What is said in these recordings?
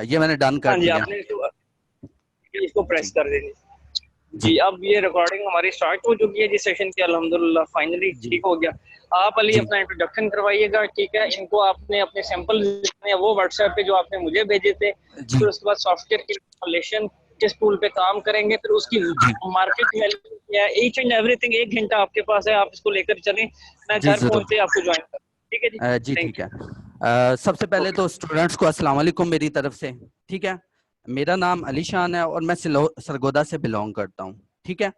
ये मैंने डन हाँ कर जी, दिया। आपने इसको प्रेस जी कर देंगे। जी जी, अब ये रिकॉर्डिंग हमारी स्टार्ट हो चुकी है जी सेशन की, अल्हम्दुलिल्लाह फाइनली जी ठीक हो गया। आप अली जी अपना इंट्रोडक्शन करवाइएगा, ठीक है? इनको आपने अपने सैंपल जितने हैं वो व्हाट्सएप पे जो आपने मुझे भेजे थे, जी फिर उसके बाद सॉफ्टवेयर की इंस्टॉलेशन किस टूल पे काम करेंगे, फिर उसकी जी मार्केट वैल्यू क्या है, ईच एंड एवरीथिंग 1 घंटा आपके पास है, आप इसको लेकर चलें। मैं जी घर जरूर। पहुँचते आपको जॉइन करूँ। ठीक है जी? जी थैंक ठीक यू। है। सबसे पहले ओके। तो स्टूडेंट्स को अस्सलाम वालेकुम मेरी तरफ से। ठीक है, मेरा नाम अली शान है और मैं सरगोदा से बिलोंग करता हूँ। ठीक है,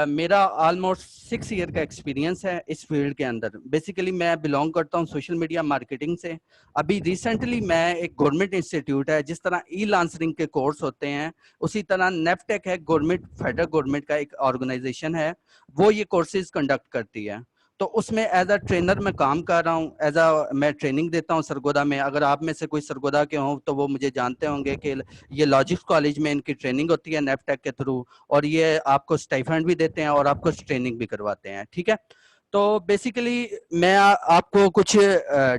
मेरा ऑलमोस्ट 6 ईयर का एक्सपीरियंस है इस फील्ड के अंदर। बेसिकली मैं बिलोंग करता हूँ सोशल मीडिया मार्केटिंग से। अभी रिसेंटली मैं एक गवर्नमेंट इंस्टीट्यूट है, जिस तरह ई लांसरिंग के कोर्स होते हैं उसी तरह नेफ्टेक है, गवर्नमेंट फेडरल गवर्नमेंट का एक ऑर्गेनाइजेशन है, वो ये कोर्सेज कंडक्ट करती है। तो उसमें एज अ ट्रेनर मैं काम कर रहा हूँ, एज अ मैं ट्रेनिंग देता हूँ सरगोदा में। अगर आप में से कोई सरगोदा के हों तो वो मुझे जानते होंगे कि ये लॉजिक्स कॉलेज में इनकी ट्रेनिंग होती है नेफ्टेक के थ्रू, और ये आपको स्टाइफंड भी देते हैं और आपको ट्रेनिंग भी करवाते हैं। ठीक है, तो बेसिकली मैं आपको कुछ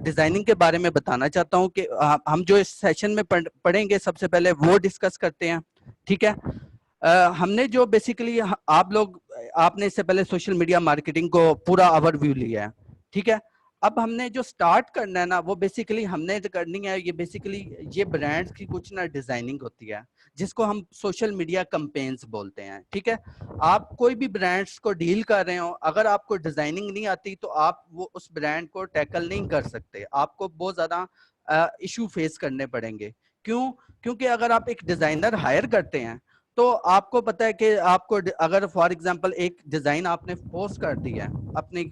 डिजाइनिंग के बारे में बताना चाहता हूँ कि हम जो इस सेशन में पढ़ेंगे सबसे पहले वो डिस्कस करते हैं। ठीक है, हमने जो बेसिकली आप लोग आपने इससे पहले सोशल मीडिया मार्केटिंग को पूरा ओवरव्यू लिया है। ठीक है, अब हमने जो स्टार्ट करना है ना वो बेसिकली हमने तो करनी है, ये बेसिकली ये ब्रांड्स की कुछ ना डिजाइनिंग होती है जिसको हम सोशल मीडिया कैंपेन्स बोलते हैं। ठीक है, आप कोई भी ब्रांड्स को डील कर रहे हो, अगर आपको डिजाइनिंग नहीं आती तो आप वो उस ब्रांड को टैकल नहीं कर सकते, आपको बहुत ज्यादा इशू फेस करने पड़ेंगे। क्यों? क्योंकि अगर आप एक डिजाइनर हायर करते हैं तो आपको पता है कि आपको अगर फॉर एग्जांपल एक डिजाइन आपने पोस्ट कर दिया है अपने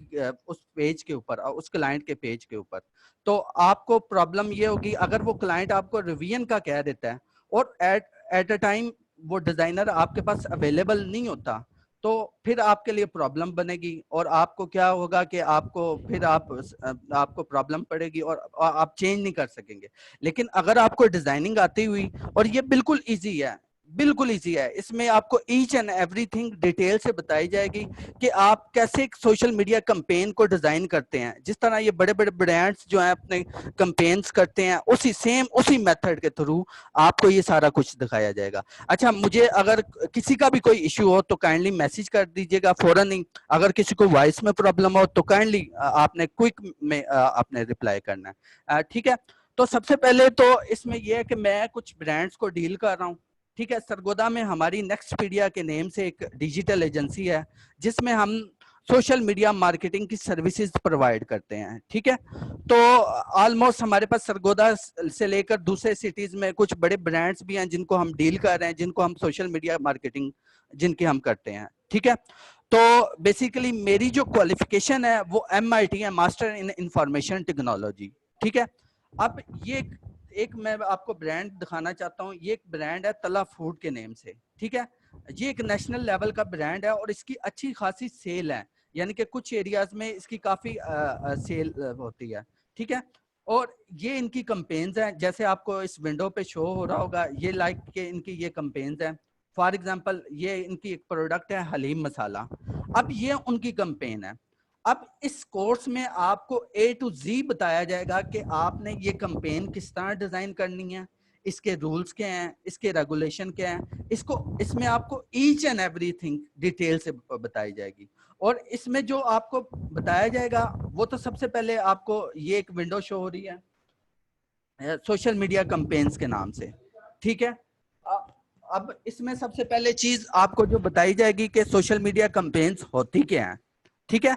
उस पेज के ऊपर, उस क्लाइंट के पेज के ऊपर, तो आपको प्रॉब्लम ये होगी अगर वो क्लाइंट आपको रिवीजन का कह देता है और एट अ टाइम वो डिजाइनर आपके पास अवेलेबल नहीं होता, तो फिर आपके लिए प्रॉब्लम बनेगी और आपको क्या होगा कि आपको फिर आपको प्रॉब्लम पड़ेगी और आप चेंज नहीं कर सकेंगे। लेकिन अगर आपको डिजाइनिंग आती हुई, और ये बिल्कुल इजी है, बिल्कुल इजी है, इसमें आपको ईच एंड एवरीथिंग डिटेल से बताई जाएगी कि आप कैसे एक सोशल मीडिया कैंपेन को डिजाइन करते हैं। जिस तरह ये बड़े बड़े ब्रांड्स जो हैं अपने कैंपेन्स करते हैं, उसी मेथड के थ्रू आपको ये सारा कुछ दिखाया जाएगा। अच्छा, मुझे अगर किसी का भी कोई इश्यू हो तो काइंडली मैसेज कर दीजिएगा फौरन ही। अगर किसी को वॉइस में प्रॉब्लम हो तो काइंडली आपने क्विक में आपने रिप्लाई करना है। ठीक है, तो सबसे पहले तो इसमें यह है कि मैं कुछ ब्रांड्स को डील कर रहा हूँ। ठीक है, सरगोदा में हमारी नेक्स्टपीडिया के नेम से एक डिजिटल एजेंसी है जिसमें हम सोशल मीडिया मार्केटिंग की सर्विसेज प्रोवाइड करते हैं। ठीक है, तो ऑलमोस्ट हमारे पास सरगोदा से लेकर दूसरे सिटीज में कुछ बड़े ब्रांड्स भी हैं जिनको हम डील कर रहे हैं, जिनको हम सोशल मीडिया मार्केटिंग जिनकी हम करते हैं। ठीक है, तो बेसिकली मेरी जो क्वालिफिकेशन है वो MIT है, मास्टर इन इंफॉर्मेशन टेक्नोलॉजी। ठीक है, अब ये एक मैं आपको ब्रांड दिखाना चाहता हूँ। ये एक ब्रांड है तला फूड के नेम से। ठीक है, ये एक नेशनल लेवल का ब्रांड है और इसकी अच्छी खासी सेल है, यानी कि कुछ एरियाज में इसकी काफी सेल होती है। ठीक है, और ये इनकी कंपेन्स हैं, जैसे आपको इस विंडो पे शो हो रहा होगा, ये लाइक के इनकी ये कंपेन्स हैं। फॉर एग्जांपल ये इनकी एक प्रोडक्ट है हलीम मसाला। अब ये उनकी कंपेन है। अब इस कोर्स में आपको A to Z बताया जाएगा कि आपने ये कंपेन किस तरह डिजाइन करनी है, इसके रूल्स क्या हैं, इसके रेगुलेशन क्या हैं, इसमें आपको ईच एंड एवरीथिंग डिटेल से बताई जाएगी। और इसमें जो आपको बताया जाएगा वो तो सबसे पहले आपको ये एक विंडो शो हो रही है सोशल मीडिया कैंपेन्स के नाम से। ठीक है, अब इसमें सबसे पहले चीज आपको जो बताई जाएगी कि सोशल मीडिया कैंपेन्स होती क्या है। ठीक है,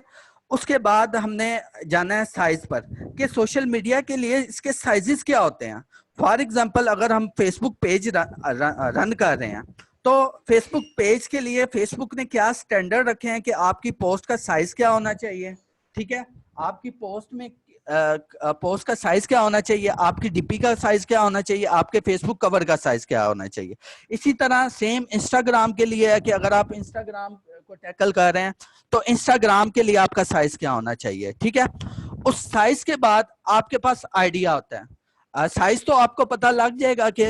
उसके बाद हमने जाना है साइज पर कि सोशल मीडिया के लिए इसके साइजेस क्या होते हैं। फॉर एग्जांपल अगर हम फेसबुक पेज रन कर रहे हैं तो फेसबुक पेज के लिए फेसबुक ने क्या स्टैंडर्ड रखे हैं कि आपकी पोस्ट का साइज क्या होना चाहिए। ठीक है, आपकी पोस्ट में पोस्ट का साइज क्या होना चाहिए, आपकी डीपी का साइज क्या होना चाहिए, आपके फेसबुक कवर का साइज क्या होना चाहिए। इसी तरह सेम इंस्टाग्राम के लिए है कि अगर आप इंस्टाग्राम को टैकल कर रहे हैं तो इंस्टाग्राम के लिए आपका साइज क्या होना चाहिए। ठीक है, उस साइज के बाद आपके पास आइडिया होता है। साइज तो आपको पता लग जाएगा कि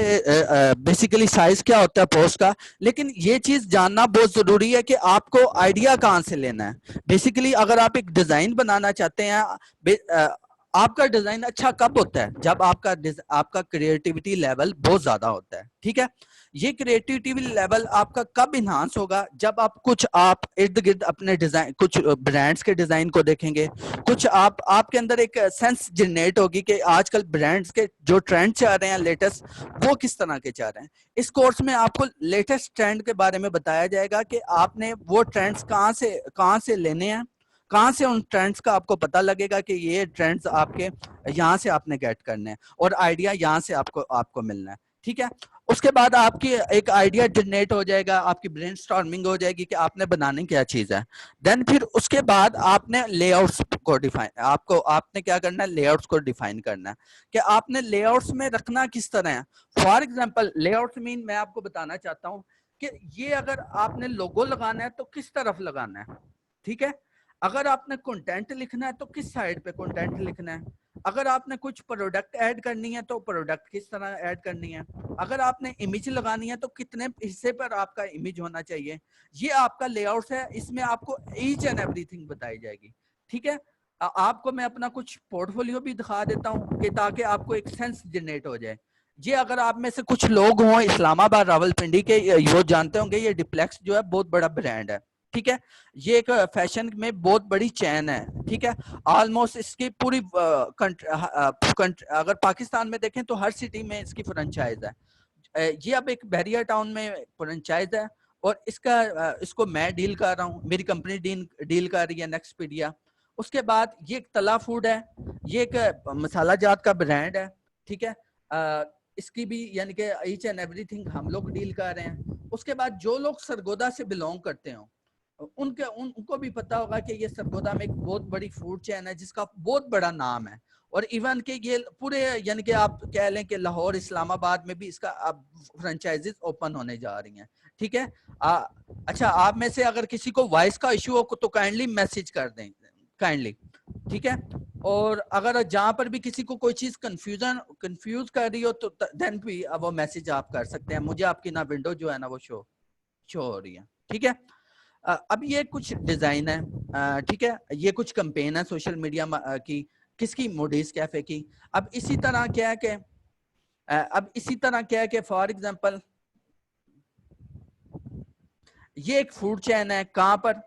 बेसिकली साइज क्या होता है पोस्ट का, लेकिन ये चीज जानना बहुत जरूरी है कि आपको आइडिया कहाँ से लेना है। बेसिकली अगर आप एक डिजाइन बनाना चाहते हैं, आपका डिजाइन अच्छा कब होता है? जब आपका क्रिएटिविटी लेवल बहुत ज्यादा होता है, ठीक है। ये क्रिएटिविटी लेवल आपका कब इन्हांस होगा? जब आप इर्द गिर्द अपने डिजाइन, कुछ ब्रांड्स के डिजाइन को देखेंगे, कुछ आपके अंदर एक सेंस जनरेट होगी कि आजकल ब्रांड्स के जो ट्रेंड चल रहे हैं लेटेस्ट, वो किस तरह के चल रहे हैं। इस कोर्स में आपको लेटेस्ट ट्रेंड के बारे में बताया जाएगा कि आपने वो ट्रेंड्स कहाँ से लेने हैं, कहाँ से उन ट्रेंड्स का आपको पता लगेगा कि ये ट्रेंड्स आपके यहाँ से आपने गेट करने हैं और आइडिया यहाँ से आपको मिलना है, ठीक है। उसके बाद आपकी एक आइडिया जनरेट हो जाएगा, आपकी ब्रेनस्टॉर्मिंग हो जाएगी कि आपने बनाने क्या चीज है। देन फिर उसके बाद आपने लेआउट्स को आपने क्या करना है, लेआउट्स को डिफाइन करना है कि आपने लेआउट्स में रखना किस तरह है। फॉर एग्जांपल लेआउट्स मीन, मैं आपको बताना चाहता हूँ कि ये अगर आपने लोगो लगाना है तो किस तरफ लगाना है, ठीक है। अगर आपने कंटेंट लिखना है तो किस साइड पे कंटेंट लिखना है। अगर आपने कुछ प्रोडक्ट ऐड करनी है तो प्रोडक्ट किस तरह ऐड करनी है। अगर आपने इमेज लगानी है तो कितने हिस्से पर आपका इमेज होना चाहिए। ये आपका लेआउट है, इसमें आपको ईच एंड एवरीथिंग बताई जाएगी, ठीक है। आपको मैं अपना कुछ पोर्टफोलियो भी दिखा देता हूँ कि ताकि आपको एक सेंस जनरेट हो जाए। ये अगर आप में से कुछ लोग हों इस्लामाबाद रावलपिंडी के, वो जानते होंगे ये डिप्लेक्स जो है बहुत बड़ा ब्रांड है, ठीक है। ये एक फैशन में बहुत बड़ी चैन है, ठीक है। ऑलमोस्ट इसकी पूरी अगर पाकिस्तान में देखें तो हर सिटी में इसकी फ्रेंचाइज है। ये अब एक बैरियर टाउन में फ्रेंचाइज है और इसको मैं डील कर रहा हूँ, मेरी कंपनी डील कर रही है नेक्सपीडिया। उसके बाद ये एक तला फूड है, ये एक मसाला जात का ब्रांड है, ठीक है। इसकी भी यानी कि ईच एंड एवरीथिंग हम लोग डील कर रहे हैं। उसके बाद जो लोग सरगोदा से बिलोंग करते हो उनको भी पता होगा कि ये सरगोदा में एक बहुत बड़ी फूड चेन है जिसका बहुत बड़ा नाम है। और इवन के ये पूरे यानी कि आप कह लें कि लाहौर इस्लामाबाद में भी इसका अब फ्रेंचाइजेस ओपन होने जा रही हैं, ठीक है। अच्छा, आप में से अगर किसी को वॉइस का इशू हो तो काइंडली मैसेज कर दें, काइंडली, ठीक है। और अगर जहां पर भी किसी को कोई चीज कंफ्यूज कर रही हो तो देन भी वो मैसेज आप कर सकते हैं, मुझे आपकी ना विंडो जो है ना वो शो हो रही है, ठीक है। अब ये कुछ डिजाइन है, ठीक है। ये कुछ कैंपेन है सोशल मीडिया की, किसकी, मूडीज कैफे की। अब इसी तरह क्या है कि फॉर एग्जांपल ये एक फूड चेन है, कहां पर,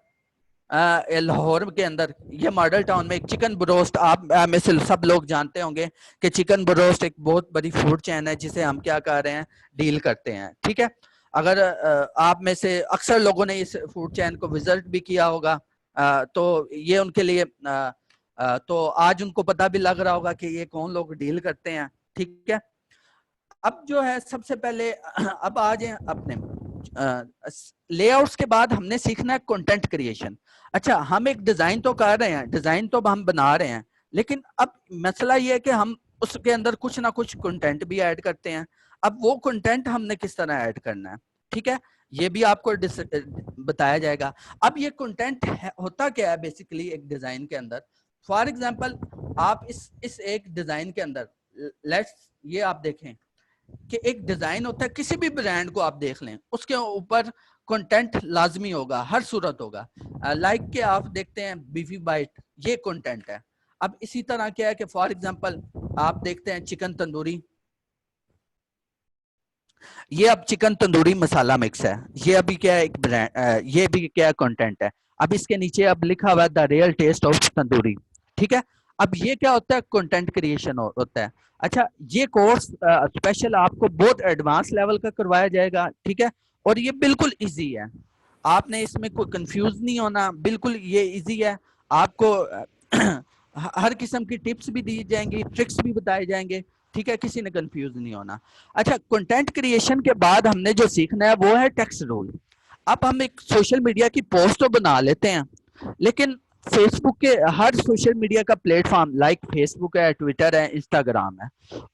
लाहौर के अंदर, ये मॉडल टाउन में एक चिकन ब्रोस्ट, आप में से सब लोग जानते होंगे कि चिकन ब्रोस्ट एक बहुत बड़ी फूड चेन है जिसे हम क्या कर रहे हैं, डील करते हैं, ठीक है। अगर आप में से अक्सर लोगों ने इस फूड चेन को विजिट भी किया होगा, तो ये उनके लिए तो आज उनको पता भी लग रहा होगा कि ये कौन लोग डील करते हैं, ठीक है। अब जो है सबसे पहले अब आ जाए अपने लेआउट्स के बाद हमने सीखना है कंटेंट क्रिएशन। अच्छा, हम एक डिजाइन तो कर रहे हैं, डिजाइन तो हम बना रहे हैं, लेकिन अब मसला ये है कि हम उसके अंदर कुछ ना कुछ कंटेंट भी ऐड करते हैं। अब वो कंटेंट हमने किस तरह ऐड करना है, ठीक है, ये भी आपको बताया जाएगा। अब ये कंटेंट होता क्या है बेसिकली एक डिजाइन के अंदर। फॉर एग्जांपल आप इस एक डिजाइन के अंदर लेट्स ये आप देखें कि एक डिजाइन होता है, किसी भी ब्रांड को आप देख लें उसके ऊपर कंटेंट लाजमी होगा, हर सूरत होगा। लाइक के आप देखते हैं बीफी बाइट, ये कंटेंट है। अब इसी तरह क्या है कि फॉर एग्जांपल आप देखते हैं चिकन तंदूरी, ये अब चिकन तंदूरी मसाला मिक्स है, ये अभी क्या है एक ब्रांड, ये भी क्या कंटेंट है। अब इसके नीचे अब लिखा हुआ है the real taste of tandoori, ठीक है। अब ये क्या होता है, कंटेंट क्रिएशन होता है। अच्छा, ये कोर्स स्पेशल आपको बहुत एडवांस लेवल का करवाया जाएगा, ठीक है। और ये बिल्कुल इजी है, आपने इसमें कोई कंफ्यूज नहीं होना, बिल्कुल ये इजी है। आपको हर किस्म की टिप्स भी दी जाएंगी, ट्रिक्स भी बताए जाएंगे, ठीक है, किसी ने कंफ्यूज नहीं होना। अच्छा, कंटेंट क्रिएशन के बाद हमने जो सीखना है वो है टेक्स्ट रूल। अब हम एक सोशल मीडिया की पोस्ट तो बना लेते हैं, लेकिन फेसबुक के हर सोशल मीडिया का प्लेटफॉर्म लाइक फेसबुक है, ट्विटर है, इंस्टाग्राम है,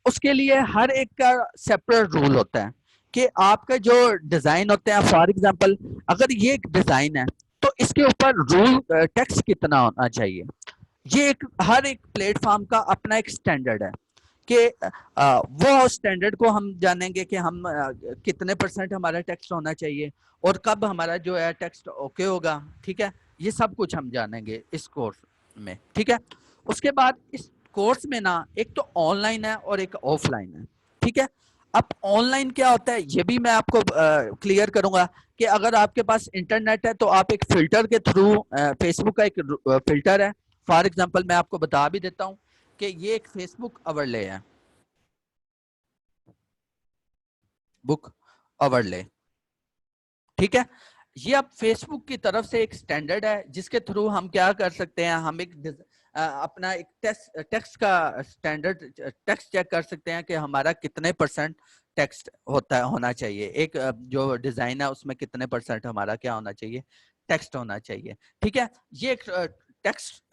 उसके लिए हर एक का सेपरेट रूल होता है कि आपका जो डिजाइन होते हैं। फॉर एग्जांपल अगर ये एक डिजाइन है तो इसके ऊपर रूल टेक्स्ट कितना होना चाहिए। ये एक हर एक प्लेटफॉर्म का अपना एक स्टैंडर्ड है कि वो स्टैंडर्ड को हम जानेंगे कि हम कितने % हमारा टेक्स्ट होना चाहिए और कब हमारा जो है टेक्स्ट ओके होगा, ठीक है। ये सब कुछ हम जानेंगे इस कोर्स में, ठीक है। उसके बाद कोर्स में ना एक तो ऑनलाइन है और एक ऑफलाइन है, ठीक है। अब ऑनलाइन क्या होता है ये भी मैं आपको क्लियर करूंगा कि अगर आपके पास इंटरनेट है तो आप एक फिल्टर के थ्रू, फेसबुक का एक फिल्टर है, फॉर एग्जांपल मैं आपको बता भी देता हूं कि ये एक फेसबुक ओवरले है, बुक ओवरले, ठीक है। ये अब फेसबुक की तरफ से एक स्टैंडर्ड है जिसके थ्रू हम क्या कर सकते हैं, हम एक अपना एक टेक्स्ट का स्टैंडर्ड टेक्स्ट चेक कर सकते हैं कि हमारा कितने परसेंट टेक्स्ट होना चाहिए, एक जो डिजाइन है उसमें कितने परसेंट हमारा क्या होना चाहिए, टेक्स्ट होना चाहिए, ठीक है। ये एक टेक्स्ट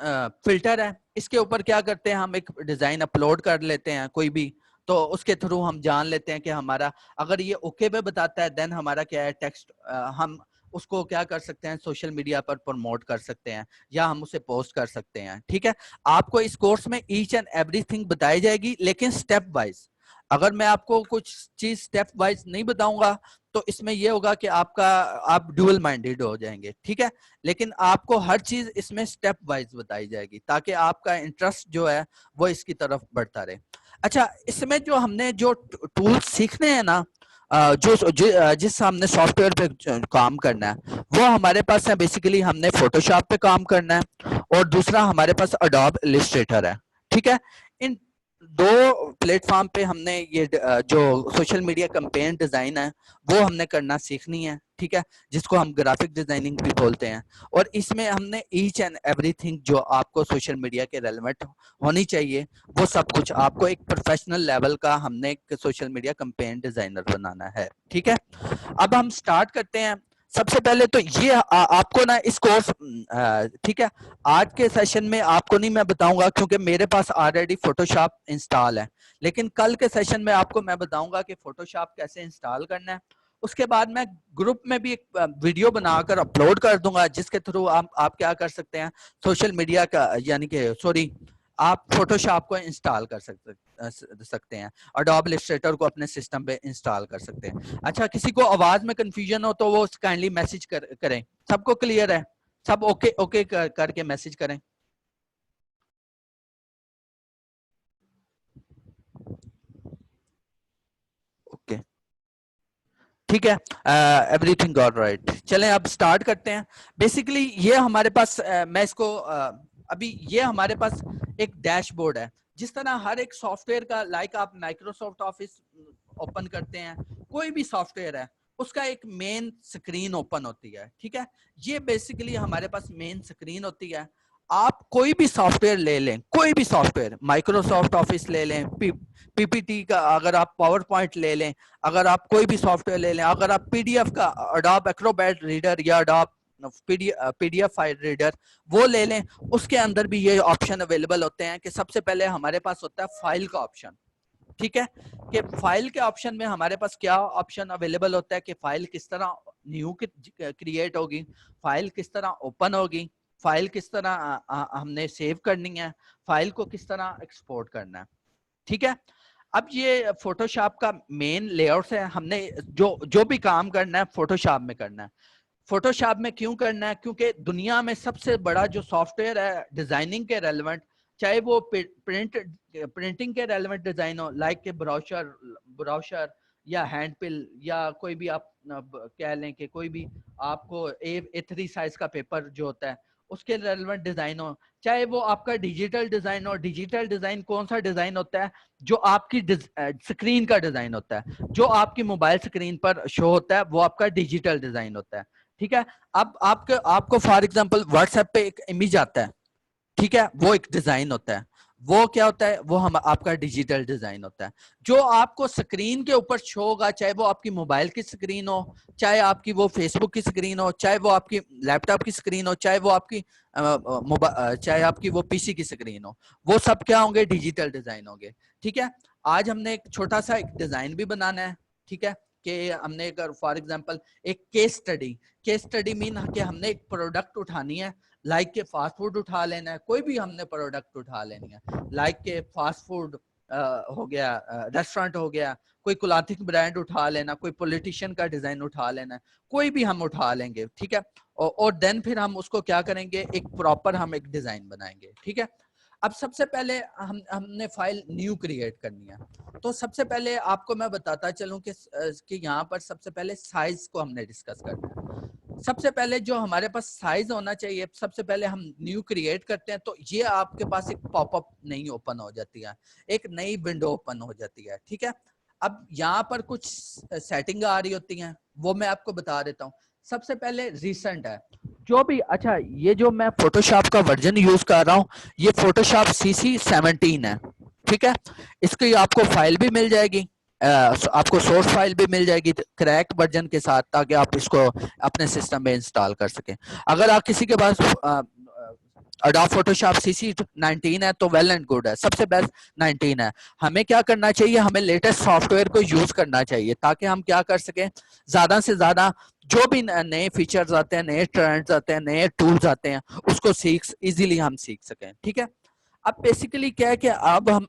फिल्टर है, इसके ऊपर क्या करते हैं, हम एक डिजाइन अपलोड कर लेते हैं कोई भी, तो उसके थ्रू हम जान लेते हैं कि हमारा अगर ये ओके पे बताता है देन हमारा क्या है टेक्स्ट, हम उसको क्या कर सकते हैं सोशल मीडिया पर प्रमोट कर सकते हैं या हम उसे पोस्ट कर सकते हैं, ठीक है। आपको इस कोर्स में ईच एंड एवरीथिंग बताई जाएगी लेकिन स्टेप वाइज। अगर मैं आपको कुछ चीज स्टेप वाइज नहीं बताऊंगा तो इसमें यह होगा कि आप ड्यूअल माइंडेड हो जाएंगे, ठीक है। लेकिन आपको हर चीज इसमें स्टेप वाइज बताई जाएगी ताकि आपका इंटरेस्ट जो है वो इसकी तरफ बढ़ता रहे। अच्छा, इसमें जो हमने जो टूल्स सीखने हैं ना, जिस हमने सॉफ्टवेयर पे काम करना है वो हमारे पास है, बेसिकली हमने फोटोशॉप पे काम करना है और दूसरा हमारे पास एडोब इलस्ट्रेटर है, ठीक है। इन दो प्लेटफॉर्म पे हमने ये जो सोशल मीडिया कैंपेन डिजाइन है वो हमने करना सीखनी है, ठीक है, जिसको हम ग्राफिक डिजाइनिंग भी बोलते हैं। और इसमें हमने ईच एंड एवरीथिंग जो आपको सोशल मीडिया के रेलेवेंट होनी चाहिए वो सब कुछ आपको एक प्रोफेशनल लेवल का हमने एक सोशल मीडिया कैंपेन डिजाइनर बनाना है, ठीक है। अब हम स्टार्ट करते हैं। सबसे पहले तो ये आपको ना इस कोर्स, ठीक है, आज के सेशन में आपको नहीं मैं बताऊंगा क्योंकि मेरे पास ऑलरेडी फोटोशॉप इंस्टॉल है, लेकिन कल के सेशन में आपको मैं बताऊंगा कि फोटोशॉप कैसे इंस्टॉल करना है। उसके बाद मैं ग्रुप में भी एक वीडियो बनाकर अपलोड कर दूंगा जिसके थ्रू आप क्या कर सकते हैं सोशल मीडिया का, यानी कि सॉरी, आप फोटोशॉप को इंस्टॉल कर सकते हैं, अडोब इलस्ट्रेटर को अपने सिस्टम पे इंस्टॉल कर सकते हैं। अच्छा, किसी को आवाज में कंफ्यूजन हो तो वो काइंडली मैसेज करें। सबको क्लियर है? सब ओके ओके करके मैसेज करें। ओके, ठीक है, एवरीथिंग ऑल राइट। चलें अब स्टार्ट करते हैं। बेसिकली ये हमारे पास मैं इसको अभी ये हमारे पास एक डैशबोर्ड है। जिस तरह हर एक सॉफ्टवेयर का, लाइक आप माइक्रोसॉफ्ट ऑफिस ओपन करते हैं, कोई भी सॉफ्टवेयर है उसका एक मेन स्क्रीन ओपन होती है, ठीक है। ये बेसिकली हमारे पास मेन स्क्रीन होती है। आप कोई भी सॉफ्टवेयर ले लें, कोई भी सॉफ्टवेयर, माइक्रोसॉफ्ट ऑफिस ले लें, पीपीटी का, अगर आप पावर पॉइंट ले लें, अगर आप कोई भी सॉफ्टवेयर ले लें, अगर आप पीडीएफ का अडोब एक्रोबैट रीडर या अडोब पीडीएफ फाइल रीडर वो ले लें, उसके अंदर भी ये ऑप्शन अवेलेबल होते हैं कि सबसे पहले हमारे पास होता है फाइल का ऑप्शन, ठीक है। कि फाइल के ऑप्शन में हमारे पास क्या ऑप्शन अवेलेबल होता है कि फाइल किस तरह न्यू क्रिएट होगी, फाइल किस तरह ओपन होगी, फाइल किस तरह हमने सेव करनी है, फाइल को किस तरह एक्सपोर्ट करना है, ठीक है। अब ये फोटोशॉप का मेन लेआउट है। हमने जो जो भी काम करना है फोटोशॉप में करना है। फोटोशॉप में क्यों करना है? क्योंकि दुनिया में सबसे बड़ा जो सॉफ्टवेयर है डिजाइनिंग के रेलेवेंट, चाहे वो प्रिंटिंग के रेलेवेंट डिजाइन हो, लाइक के ब्राउशर या हैंडपिल, या कोई भी आप कह लें कि कोई भी आपको A3 साइज का पेपर जो होता है उसके रेलेवेंट डिजाइन हो, चाहे वो आपका डिजिटल डिजाइन हो। डिजिटल डिजाइन कौन सा डिजाइन होता है? जो आपकी स्क्रीन का डिजाइन होता है, जो आपकी मोबाइल स्क्रीन पर शो होता है वो आपका डिजिटल डिजाइन होता है, ठीक है। अब आपको फॉर एग्जांपल व्हाट्सएप पे एक इमेज आता है, ठीक है, वो एक डिजाइन होता है। वो क्या होता है? वो हम आपका डिजिटल डिजाइन होता है। जो आपको स्क्रीन के ऊपर शो होगा, चाहे वो आपकी मोबाइल की स्क्रीन हो, चाहे आपकी वो फेसबुक की स्क्रीन हो, चाहे वो आपकी लैपटॉप की स्क्रीन हो, चाहे वो आपकी चाहे आपकी वो पीसी की स्क्रीन हो, वो सब क्या होंगे? डिजिटल डिजाइन होंगे, ठीक है। आज हमने एक छोटा सा एक डिजाइन भी बनाना है, ठीक है, कि हमने अगर फॉर एग्जांपल एक केस स्टडी मीन कि हमने एक प्रोडक्ट उठानी है, लाइक के फास्ट फूड उठा लेना है, कोई भी हमने प्रोडक्ट उठा लेनी है, लाइक के फास्ट फूड हो गया, रेस्टोरेंट हो गया, कोई क्लॉथिंग ब्रांड उठा लेना, कोई पॉलिटिशियन का डिजाइन उठा लेना, कोई भी हम उठा लेंगे, ठीक है। और देन फिर हम उसको क्या करेंगे? एक प्रॉपर हम एक डिजाइन बनाएंगे, ठीक है। अब सबसे पहले हमने फाइल न्यू क्रिएट करनी है, तो सबसे पहले आपको मैं बताता चलूं कि यहाँ पर सबसे पहले साइज को हमने डिस्कस करना है। सबसे पहले जो हमारे पास साइज होना चाहिए, सबसे पहले हम न्यू क्रिएट करते हैं तो ये आपके पास एक पॉपअप नई ओपन हो जाती है, एक नई विंडो ओपन हो जाती है, ठीक है। अब यहाँ पर कुछ सेटिंग आ रही होती हैं, वो मैं आपको बता देता हूँ। सबसे पहले रिसेंट है जो भी, अच्छा ये जो मैं फोटोशॉप का वर्जन यूज कर रहा हूँ ये फोटोशॉप CC 17 है, ठीक है। इसकी आपको फाइल भी मिल जाएगी, आपको सोर्स फाइल भी मिल जाएगी क्रैक वर्जन के साथ, ताकि आप इसको अपने सिस्टम में इंस्टॉल कर सकें। अगर आप किसी के पास अडोब फोटोशॉप CC 19 है तो वेल एंड गुड है, सबसे बेस्ट 19 है। हमें क्या करना चाहिए, हमें लेटेस्ट सॉफ्टवेयर को यूज करना चाहिए ताकि हम क्या कर सकें, ज्यादा से ज्यादा जो भी नए फीचर्स आते हैं, नए ट्रेंड्स आते हैं, नए टूल्स आते हैं, उसको इजीली हम सीख सकें, ठीक है। अब बेसिकली क्या है कि अब हम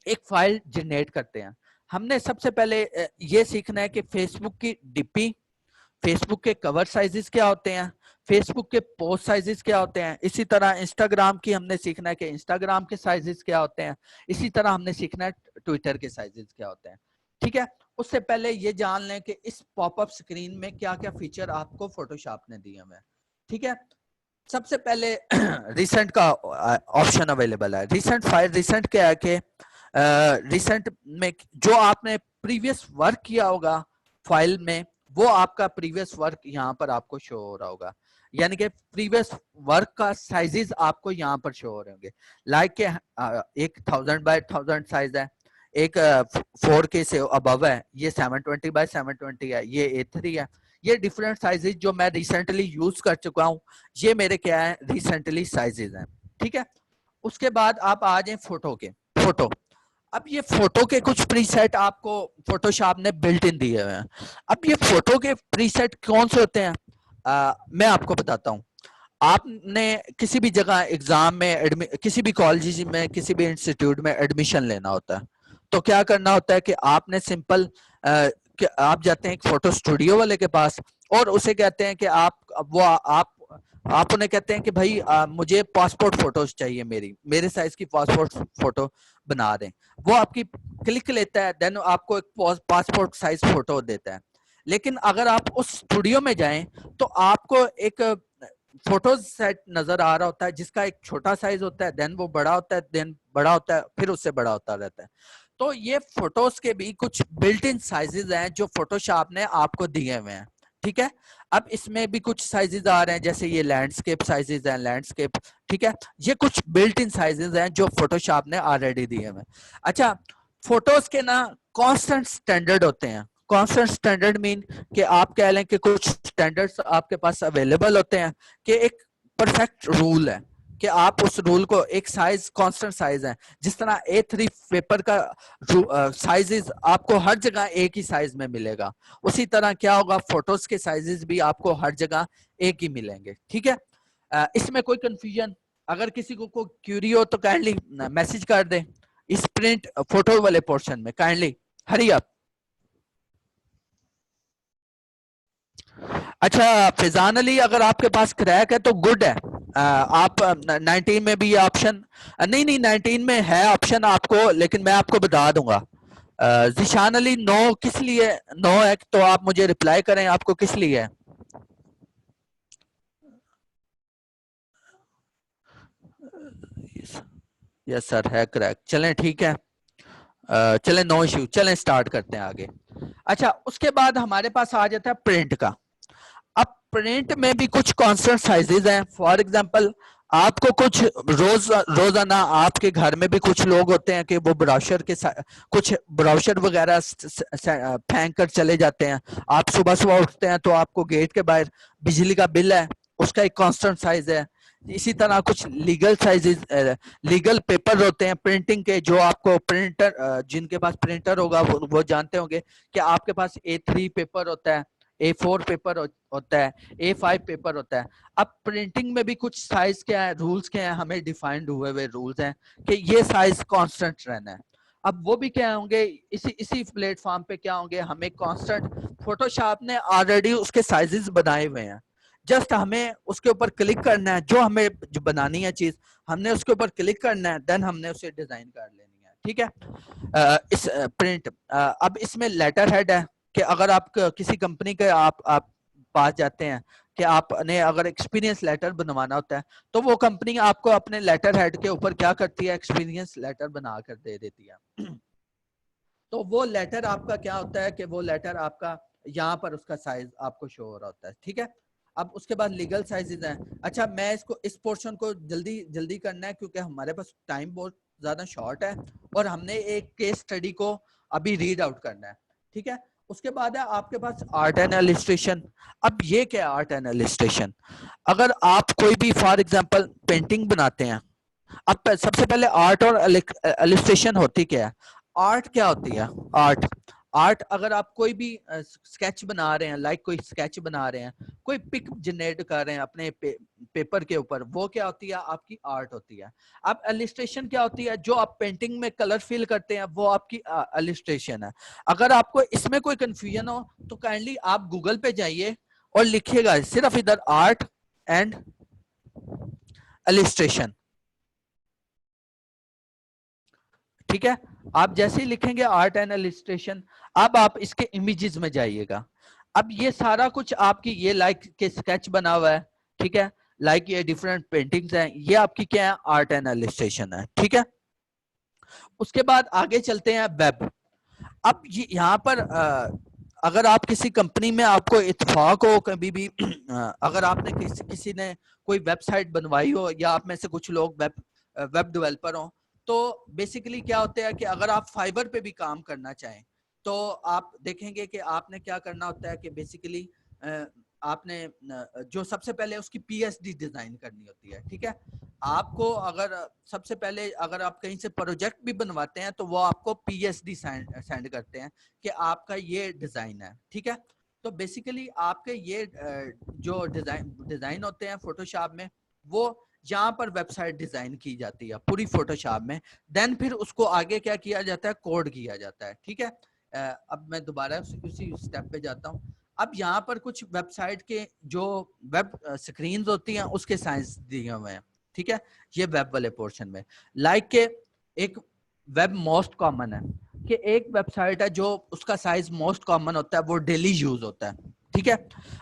एक फाइल जनरेट करते हैं। हमने सबसे पहले ये सीखना है कि फेसबुक की डीपी, फेसबुक के कवर साइजेस क्या होते हैं, फेसबुक के पोस्ट साइजेस क्या होते हैं। इसी तरह इंस्टाग्राम की हमने सीखना है कि इंस्टाग्राम के साइजेस क्या होते हैं। इसी तरह हमने सीखना है ट्विटर के साइजेस क्या होते हैं, ठीक है। उससे पहले ये जान लें कि इस पॉपअप स्क्रीन में क्या क्या फीचर आपको फोटोशॉप ने दिए हुए हैं, ठीक है। सबसे पहले रिसेंट का ऑप्शन अवेलेबल है। रिसेंट फाइल, रिसेंट क्या है कि रिसेंट में जो आपने प्रीवियस वर्क किया होगा फाइल में, वो आपका प्रीवियस वर्क यहाँ पर आपको शो हो रहा होगा, यानी कि प्रीवियस वर्क का साइजेस आपको यहाँ पर शो हो रहे होंगे। लाइक के एक 1000 बाय 1000 साइज है, एक 4K से अबव है, ये 720 बाय 720 है, ये A3 है। ये डिफरेंट साइजेस जो मैं रिसेंटली यूज कर चुका हूँ, ये मेरे क्या है रिसेंटली साइजेस हैं, ठीक है। उसके बाद आप आ जाए फोटो के, फोटो। अब ये फोटो के कुछ प्रीसेट आपको फोटोशॉप ने बिल्ट इन दिए हुए हैं। अब ये फोटो के प्रीसेट कौन से होते हैं, मैं आपको बताता हूँ। आपने किसी भी जगह एग्जाम में, किसी भी कॉलेज में, किसी भी इंस्टीट्यूट में एडमिशन लेना होता है, तो क्या करना होता है कि आपने सिंपल कि आप जाते हैं एक फोटो स्टूडियो वाले के पास और उसे कहते हैं कि आप उन्हें कहते हैं कि भाई मुझे पासपोर्ट फोटोज चाहिए, मेरे साइज की पासपोर्ट फोटो बना दें। वो आपकी क्लिक लेता है, देन आपको एक पासपोर्ट साइज फोटो देता है। लेकिन अगर आप उस स्टूडियो में जाएं तो आपको एक फोटो सेट नजर आ रहा होता है जिसका एक छोटा साइज होता है, देन वो बड़ा होता है, देन बड़ा होता है, फिर उससे बड़ा होता रहता है। तो ये फोटोज के भी कुछ बिल्ट इन साइजेस हैं जो फोटोशॉप ने आपको दिए हुए हैं, ठीक है। अब इसमें भी कुछ साइजेस आ रहे हैं, जैसे ये लैंडस्केप साइजेस हैं, लैंडस्केप, ठीक है। ये कुछ बिल्ट इन साइजेस हैं जो फोटोशॉप ने ऑलरेडी दिए हुए हैं। अच्छा, फोटोज के ना कांस्टेंट स्टैंडर्ड होते हैं। कांस्टेंट स्टैंडर्ड मीन कि आप कह लें कि कुछ स्टैंडर्ड्स आपके पास अवेलेबल होते हैं, कि एक परफेक्ट रूल है कि आप उस रूल को, एक साइज कांस्टेंट साइज है, जिस तरह A3 पेपर का साइजेस आपको हर जगह एक ही साइज में मिलेगा, उसी तरह क्या होगा फोटोज के साइजेस भी आपको हर जगह एक ही मिलेंगे, ठीक है। इसमें कोई कंफ्यूजन, अगर किसी को कोई क्यूरी हो तो काइंडली मैसेज कर दें इस प्रिंट फोटो वाले पोर्शन में, काइंडली हरी अप। अच्छा फिजान अली, अगर आपके पास क्रैक है तो गुड है, आप 19 में भी ये ऑप्शन, नहीं नहीं 19 में है ऑप्शन आपको, लेकिन मैं आपको बता दूंगा। जिशान अली नो किस लिए नो है, तो आप मुझे रिप्लाई करें आपको किस लिए है। यस सर है क्रैक, चलें ठीक है, चलें नो इश्यू, चलें स्टार्ट करते हैं आगे। अच्छा उसके बाद हमारे पास आ जाता है प्रिंट का। अब प्रिंट में भी कुछ कॉन्स्टेंट साइजेस हैं। फॉर एग्जांपल आपको कुछ रोजाना आपके घर में भी कुछ लोग होते हैं कि वो ब्राउशर के कुछ ब्राउशर वगैरह फेंक कर चले जाते हैं। आप सुबह सुबह उठते हैं तो आपको गेट के बाहर बिजली का बिल है, उसका एक कांस्टेंट साइज है। इसी तरह कुछ लीगल साइजेस, लीगल पेपर होते हैं प्रिंटिंग के, जो आपको प्रिंटर, जिनके पास प्रिंटर होगा वो जानते होंगे कि आपके पास A3 पेपर होता है, A4 पेपर होता है, A5 पेपर होता है। अब प्रिंटिंग में भी कुछ साइज क्या है, रूल्स क्या है, हमें डिफाइंड हुए हुए रूल्स हैं कि ये साइज कांस्टेंट रहना है। अब वो भी क्या होंगे, इसी प्लेटफॉर्म पे क्या होंगे, हमें कांस्टेंट, फोटोशॉप ने ऑलरेडी उसके साइजेस बनाए हुए हैं। जस्ट हमें उसके ऊपर क्लिक करना है, जो हमें जो बनानी है चीज हमने उसके ऊपर क्लिक करना है, देन हमने उसे डिजाइन कर लेनी है, ठीक है। इस प्रिंट अब इसमें लेटर हेड है कि अगर आप किसी कंपनी के आप पास जाते हैं कि आपने अगर एक्सपीरियंस लेटर बनवाना होता है, तो वो कंपनी आपको अपने लेटर हेड के ऊपर क्या करती है, एक्सपीरियंस लेटर बना कर दे देती है। तो वो लेटर आपका क्या होता है कि वो लेटर आपका यहाँ पर उसका साइज आपको शो हो रहा होता है, ठीक है। अब उसके बाद लीगल साइजेस हैं। अच्छा, मैं इस पोर्शन को जल्दी जल्दी करना है क्योंकि हमारे पास टाइम बहुत ज्यादा शॉर्ट है और हमने एक केस स्टडी को अभी रीड आउट करना है, ठीक है। उसके बाद है आपके पास आर्ट एंड इलस्ट्रेशन। अब ये क्या है आर्ट एंड इलस्ट्रेशन? अगर आप कोई भी फॉर एग्जांपल पेंटिंग बनाते हैं, अब सबसे पहले आर्ट और इलस्ट्रेशन होती क्या है? आर्ट क्या होती है? आर्ट आर्ट अगर आप कोई भी स्केच बना रहे हैं, लाइक कोई स्केच बना रहे हैं, कोई पिक जनरेट कर रहे हैं अपने पेपर के ऊपर, वो क्या होती है? आपकी आर्ट होती है। अब इलस्ट्रेशन क्या होती है? जो आप पेंटिंग में कलर फिल करते हैं वो आपकी इलस्ट्रेशन है। अगर आपको इसमें कोई कंफ्यूजन हो तो काइंडली आप गूगल पे जाइए और लिखिएगा सिर्फ इधर आर्ट एंड इलस्ट्रेशन, ठीक है। आप जैसे ही लिखेंगे आर्ट एंड इलस्ट्रेशन, अब आप इसके इमेजेस में जाइएगा। अब ये सारा कुछ आपकी ये लाइक के स्केच बना हुआ है, ठीक है, लाइक ये डिफरेंट पेंटिंग्स हैं, ये आपकी क्या है? आर्ट एंड इलस्ट्रेशन है, ठीक है। उसके बाद आगे चलते हैं वेब। अब ये यहाँ पर अगर आप किसी कंपनी में आपको इत्तेफाक हो कभी भी अगर आपने किसी ने कोई वेबसाइट बनवाई हो या आप में से कुछ लोग वेब डेवलपर हो, तो बेसिकली क्या होता है कि अगर आप फाइबर पे भी काम करना चाहें तो आप देखेंगे कि आपने क्या करना होता है कि बेसिकली आपने जो सबसे पहले उसकी पीएसडी डिजाइन करनी होती है, ठीक है। आपको अगर सबसे पहले अगर आप कहीं से प्रोजेक्ट भी बनवाते हैं तो वो आपको पीएसडी सेंड करते हैं कि आपका ये डिजाइन है, ठीक है। तो बेसिकली आपके ये जो डिजाइन होते हैं फोटोशॉप में, वो यहाँ पर वेबसाइट डिजाइन की जाती है पूरी फोटोशॉप में, देन फिर उसको आगे क्या किया जाता है? कोड किया जाता है, ठीक है। अब मैं दोबारा उसी स्टेप पे जाता हूँ। अब यहाँ पर कुछ वेबसाइट के जो वेब स्क्रीन होती हैं उसके साइज दिए हुए हैं, ठीक है। ये वेब वाले पोर्शन में लाइक के एक वेब मोस्ट कॉमन है कि एक वेबसाइट है जो उसका साइज मोस्ट कॉमन होता है, वो डेली यूज होता है, ठीक है।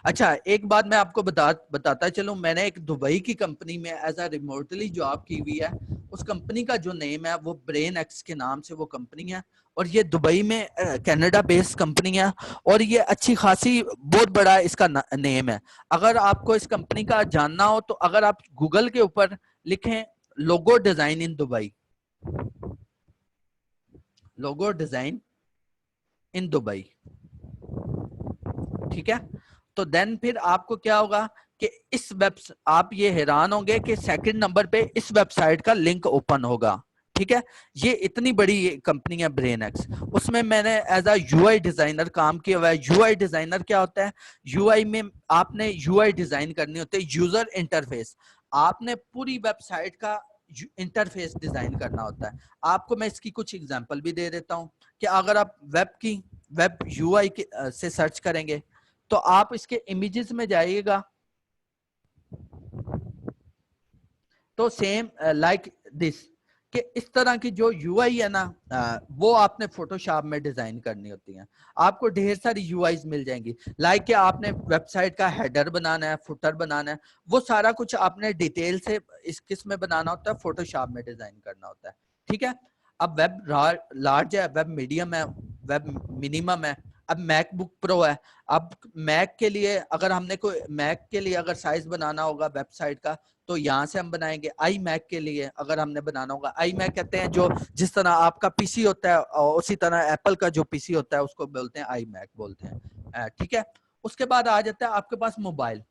अच्छा, एक बात मैं आपको बताता चलूं, मैंने एक दुबई की कंपनी में एज अ रिमोटली जॉब की हुई है। उस कंपनी का जो नेम है वो ब्रेन एक्स के नाम से वो कंपनी है, और ये दुबई में कनाडा बेस्ड कंपनी है, और ये अच्छी खासी बहुत बड़ा इसका नेम है। अगर आपको इस कंपनी का जानना हो तो अगर आप गूगल के ऊपर लिखें logo design in Dubai, logo design in Dubai, ठीक है, तो देन फिर आपको क्या होगा कि इस आप ये हैरान होंगे कि सेकंड नंबर पे इस वेबसाइट का लिंक ओपन होगा, ठीक है। ये इतनी बड़ी कंपनी है ब्रेन एक्स, उसमें मैंने एज अ यूआई डिजाइनर काम किया हुआ है। यूआई डिजाइनर क्या होता है? यूआई में आपने यूआई डिजाइन करनी होती है, यूजर इंटरफेस। आपने पूरी वेबसाइट का इंटरफेस डिजाइन करना होता है। आपको मैं इसकी कुछ एग्जांपल भी दे देता हूं कि अगर आप वेब यूआई से सर्च करेंगे तो आप इसके इमेजेस में जाइएगा तो सेम लाइक दिस कि इस तरह की जो यूआई है ना वो आपने फोटोशॉप में डिजाइन करनी होती है। आपको ढेर सारी यूआईज मिल जाएंगी, लाइक कि आपने वेबसाइट का हेडर बनाना है, फुटर बनाना है, वो सारा कुछ आपने डिटेल से किस में बनाना होता है? फोटोशॉप में डिजाइन करना होता है, ठीक है। अब वेब लार्ज है, वेब मीडियम है, वेब मिनिमम है, अब मैकबुक प्रो है। अब मैक के लिए अगर हमने कोई मैक के लिए अगर साइज बनाना होगा वेबसाइट का तो यहाँ से हम बनाएंगे। आई मैक के लिए अगर हमने बनाना होगा, आई मैक कहते हैं जो जिस तरह आपका पीसी होता है और उसी तरह एप्पल का जो पीसी होता है उसको बोलते हैं आई मैक बोलते हैं, ठीक है। उसके बाद आ जाता है आपके पास मोबाइल।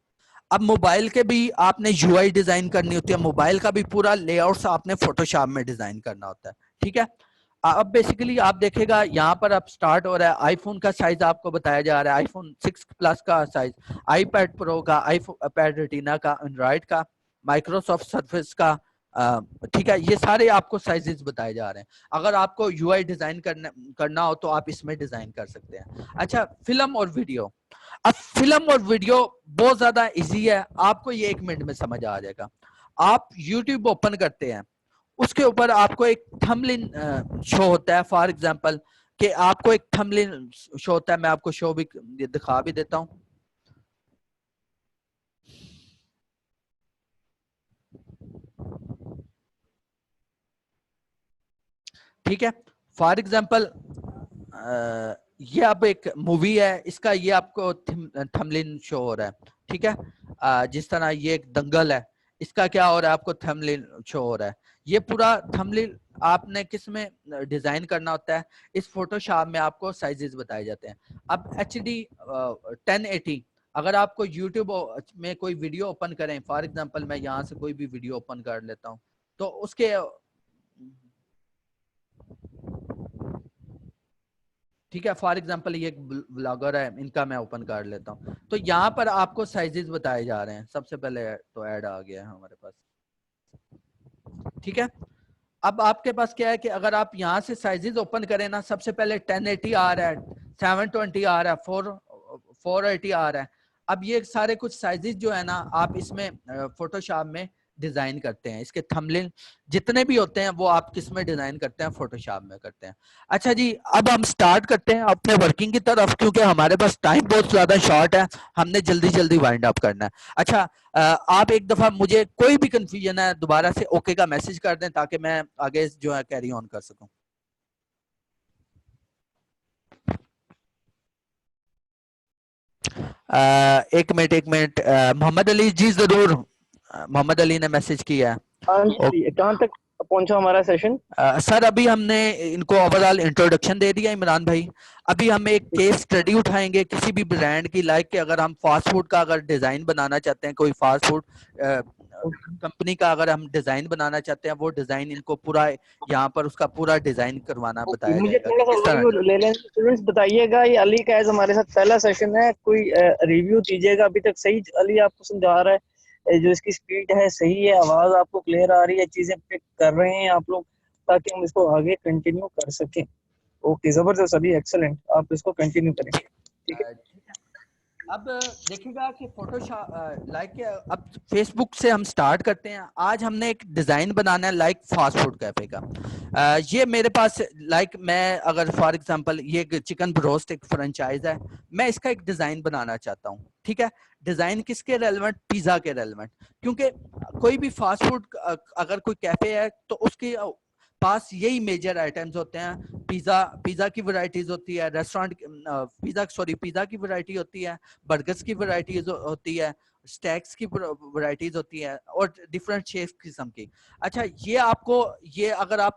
अब मोबाइल के भी आपने यूआई डिजाइन करनी होती है, मोबाइल का भी पूरा लेआउट आपने फोटोशॉप में डिजाइन करना होता है, ठीक है। अब बेसिकली आप देखेगा यहाँ पर अब स्टार्ट हो रहा है, आईफोन का साइज आपको बताया जा रहा है, आईफोन 6 प्लस का साइज, आईपैड प्रो का, आईपैड रेटिना का, एंड्रॉइड का, माइक्रोसॉफ्ट सर्फेस का, ठीक है। ये सारे आपको साइजेस बताए जा रहे हैं। अगर आपको यूआई डिजाइन करना हो तो आप इसमें डिजाइन कर सकते हैं। अच्छा, फिल्म और वीडियो। अब फिल्म और वीडियो बहुत ज्यादा इजी है, आपको ये 1 मिनट में समझ आ जाएगा। आप YouTube ओपन करते हैं, उसके ऊपर आपको एक थंबनेल शो होता है। फॉर एग्जांपल कि आपको एक थंबनेल शो होता है, मैं आपको शो भी दिखा भी देता हूं। ठीक है, फॉर एग्जांपल ये अब एक मूवी है, इसका ये आपको थंबनेल शो हो रहा है। ठीक है, जिस तरह ये एक दंगल है, इसका क्या हो रहा है, आपको थंबनेल शो हो रहा है। ये पूरा थंबनेल आपने किस में डिजाइन करना होता है, इस फोटोशॉप में आपको साइजेस बताए जाते हैं। अब HD 1080 अगर आपको YouTube में कोई वीडियो ओपन करें, फॉर एग्जांपल मैं यहाँ से कोई भी वीडियो ओपन कर लेता हूँ, तो उसके ठीक है, फॉर एग्जांपल ये एक ब्लॉगर है, इनका मैं ओपन कर लेता हूँ, तो यहाँ पर आपको साइजेस बताए जा रहे हैं। सबसे पहले तो ऐड आ गया है हमारे पास। ठीक है, अब आपके पास क्या है कि अगर आप यहाँ से साइजेस ओपन करें ना, सबसे पहले 1080 आ रहा है, 720 आ रहा है, 480 आ रहा है। अब ये सारे कुछ साइजेस जो है ना, आप इसमें फोटोशॉप में डिजाइन करते हैं। इसके थंबनेल जितने भी होते हैं वो आप किस में डिजाइन करते हैं, फोटोशॉप में करते हैं। अच्छा जी, अब हम स्टार्ट करते हैं अपने वर्किंग की तरफ, क्योंकि हमारे पास टाइम बहुत ज्यादा शॉर्ट है, हमने जल्दी जल्दी वाइंड अप करना है। अच्छा, आप एक दफा मुझे कोई भी कंफ्यूजन है दोबारा से ओके का मैसेज कर दें, ताकि मैं आगे जो है कैरी ऑन कर सकूं। एक मिनट, मोहम्मद अली जी जरूर, मोहम्मद अली ने मैसेज किया है। कहाँ तक पहुंचा हमारा सेशन? सर अभी हमने इनको ओवरऑल इंट्रोडक्शन दे दिया इमरान भाई। अभी हम एक केस स्टडी उठाएंगे किसी भी ब्रांड की, लाइक कि अगर हम फास्ट फूड का अगर डिजाइन बनाना चाहते हैं, कोई फास्ट फूड कंपनी का अगर हम डिजाइन बनाना चाहते हैं, वो डिजाइन इनको पूरा यहाँ पर उसका पूरा डिजाइन करवाना बताया मुझे जाएगा थोड़ा कि सा किस तरह। रिव्यू ले लें स्टूडेंट्स, बताइएगा। ये अली का एज हमारे साथ पहला सेशन है, कोई रिव्यू दीजिएगा। अभी तक सही अली आपको समझा रहा है, जो इसकी स्पीड है सही है, आवाज आपको क्लियर आ रही है, चीजें पिक कर रहे हैं आप लोग, ताकि हम इसको आगे कंटिन्यू कर सकें। ओके, जबरदस्त अली, एक्सेलेंट, आप इसको कंटिन्यू करें। ठीक है, अब देखिएगा कि फोटोशॉप लाइक अब फेसबुक से हम स्टार्ट करते हैं। आज हमने एक डिजाइन बनाना है लाइक फास्ट फूड कैफे का। ये मेरे पास लाइक मैं अगर फॉर एग्जांपल ये चिकन ब्रोस्ट एक फ्रेंचाइज है, मैं इसका एक डिजाइन बनाना चाहता हूँ। ठीक है, डिजाइन किसके रेलेवेंट, पिज्जा के रेलेवेंट, क्योंकि कोई भी फास्ट फूड अगर कोई कैफे है तो उसके पास यही मेजर आइटम्स होते हैं। पिज्जा की वैरायटीज होती है, रेस्टोरेंट पिज्जा की वैरायटी होती है, बर्गर्स की वैरायटीज होती है, स्टैक्स की वैरायटीज होती है, और डिफरेंट शेप किस्म की। अच्छा, ये आपको ये अगर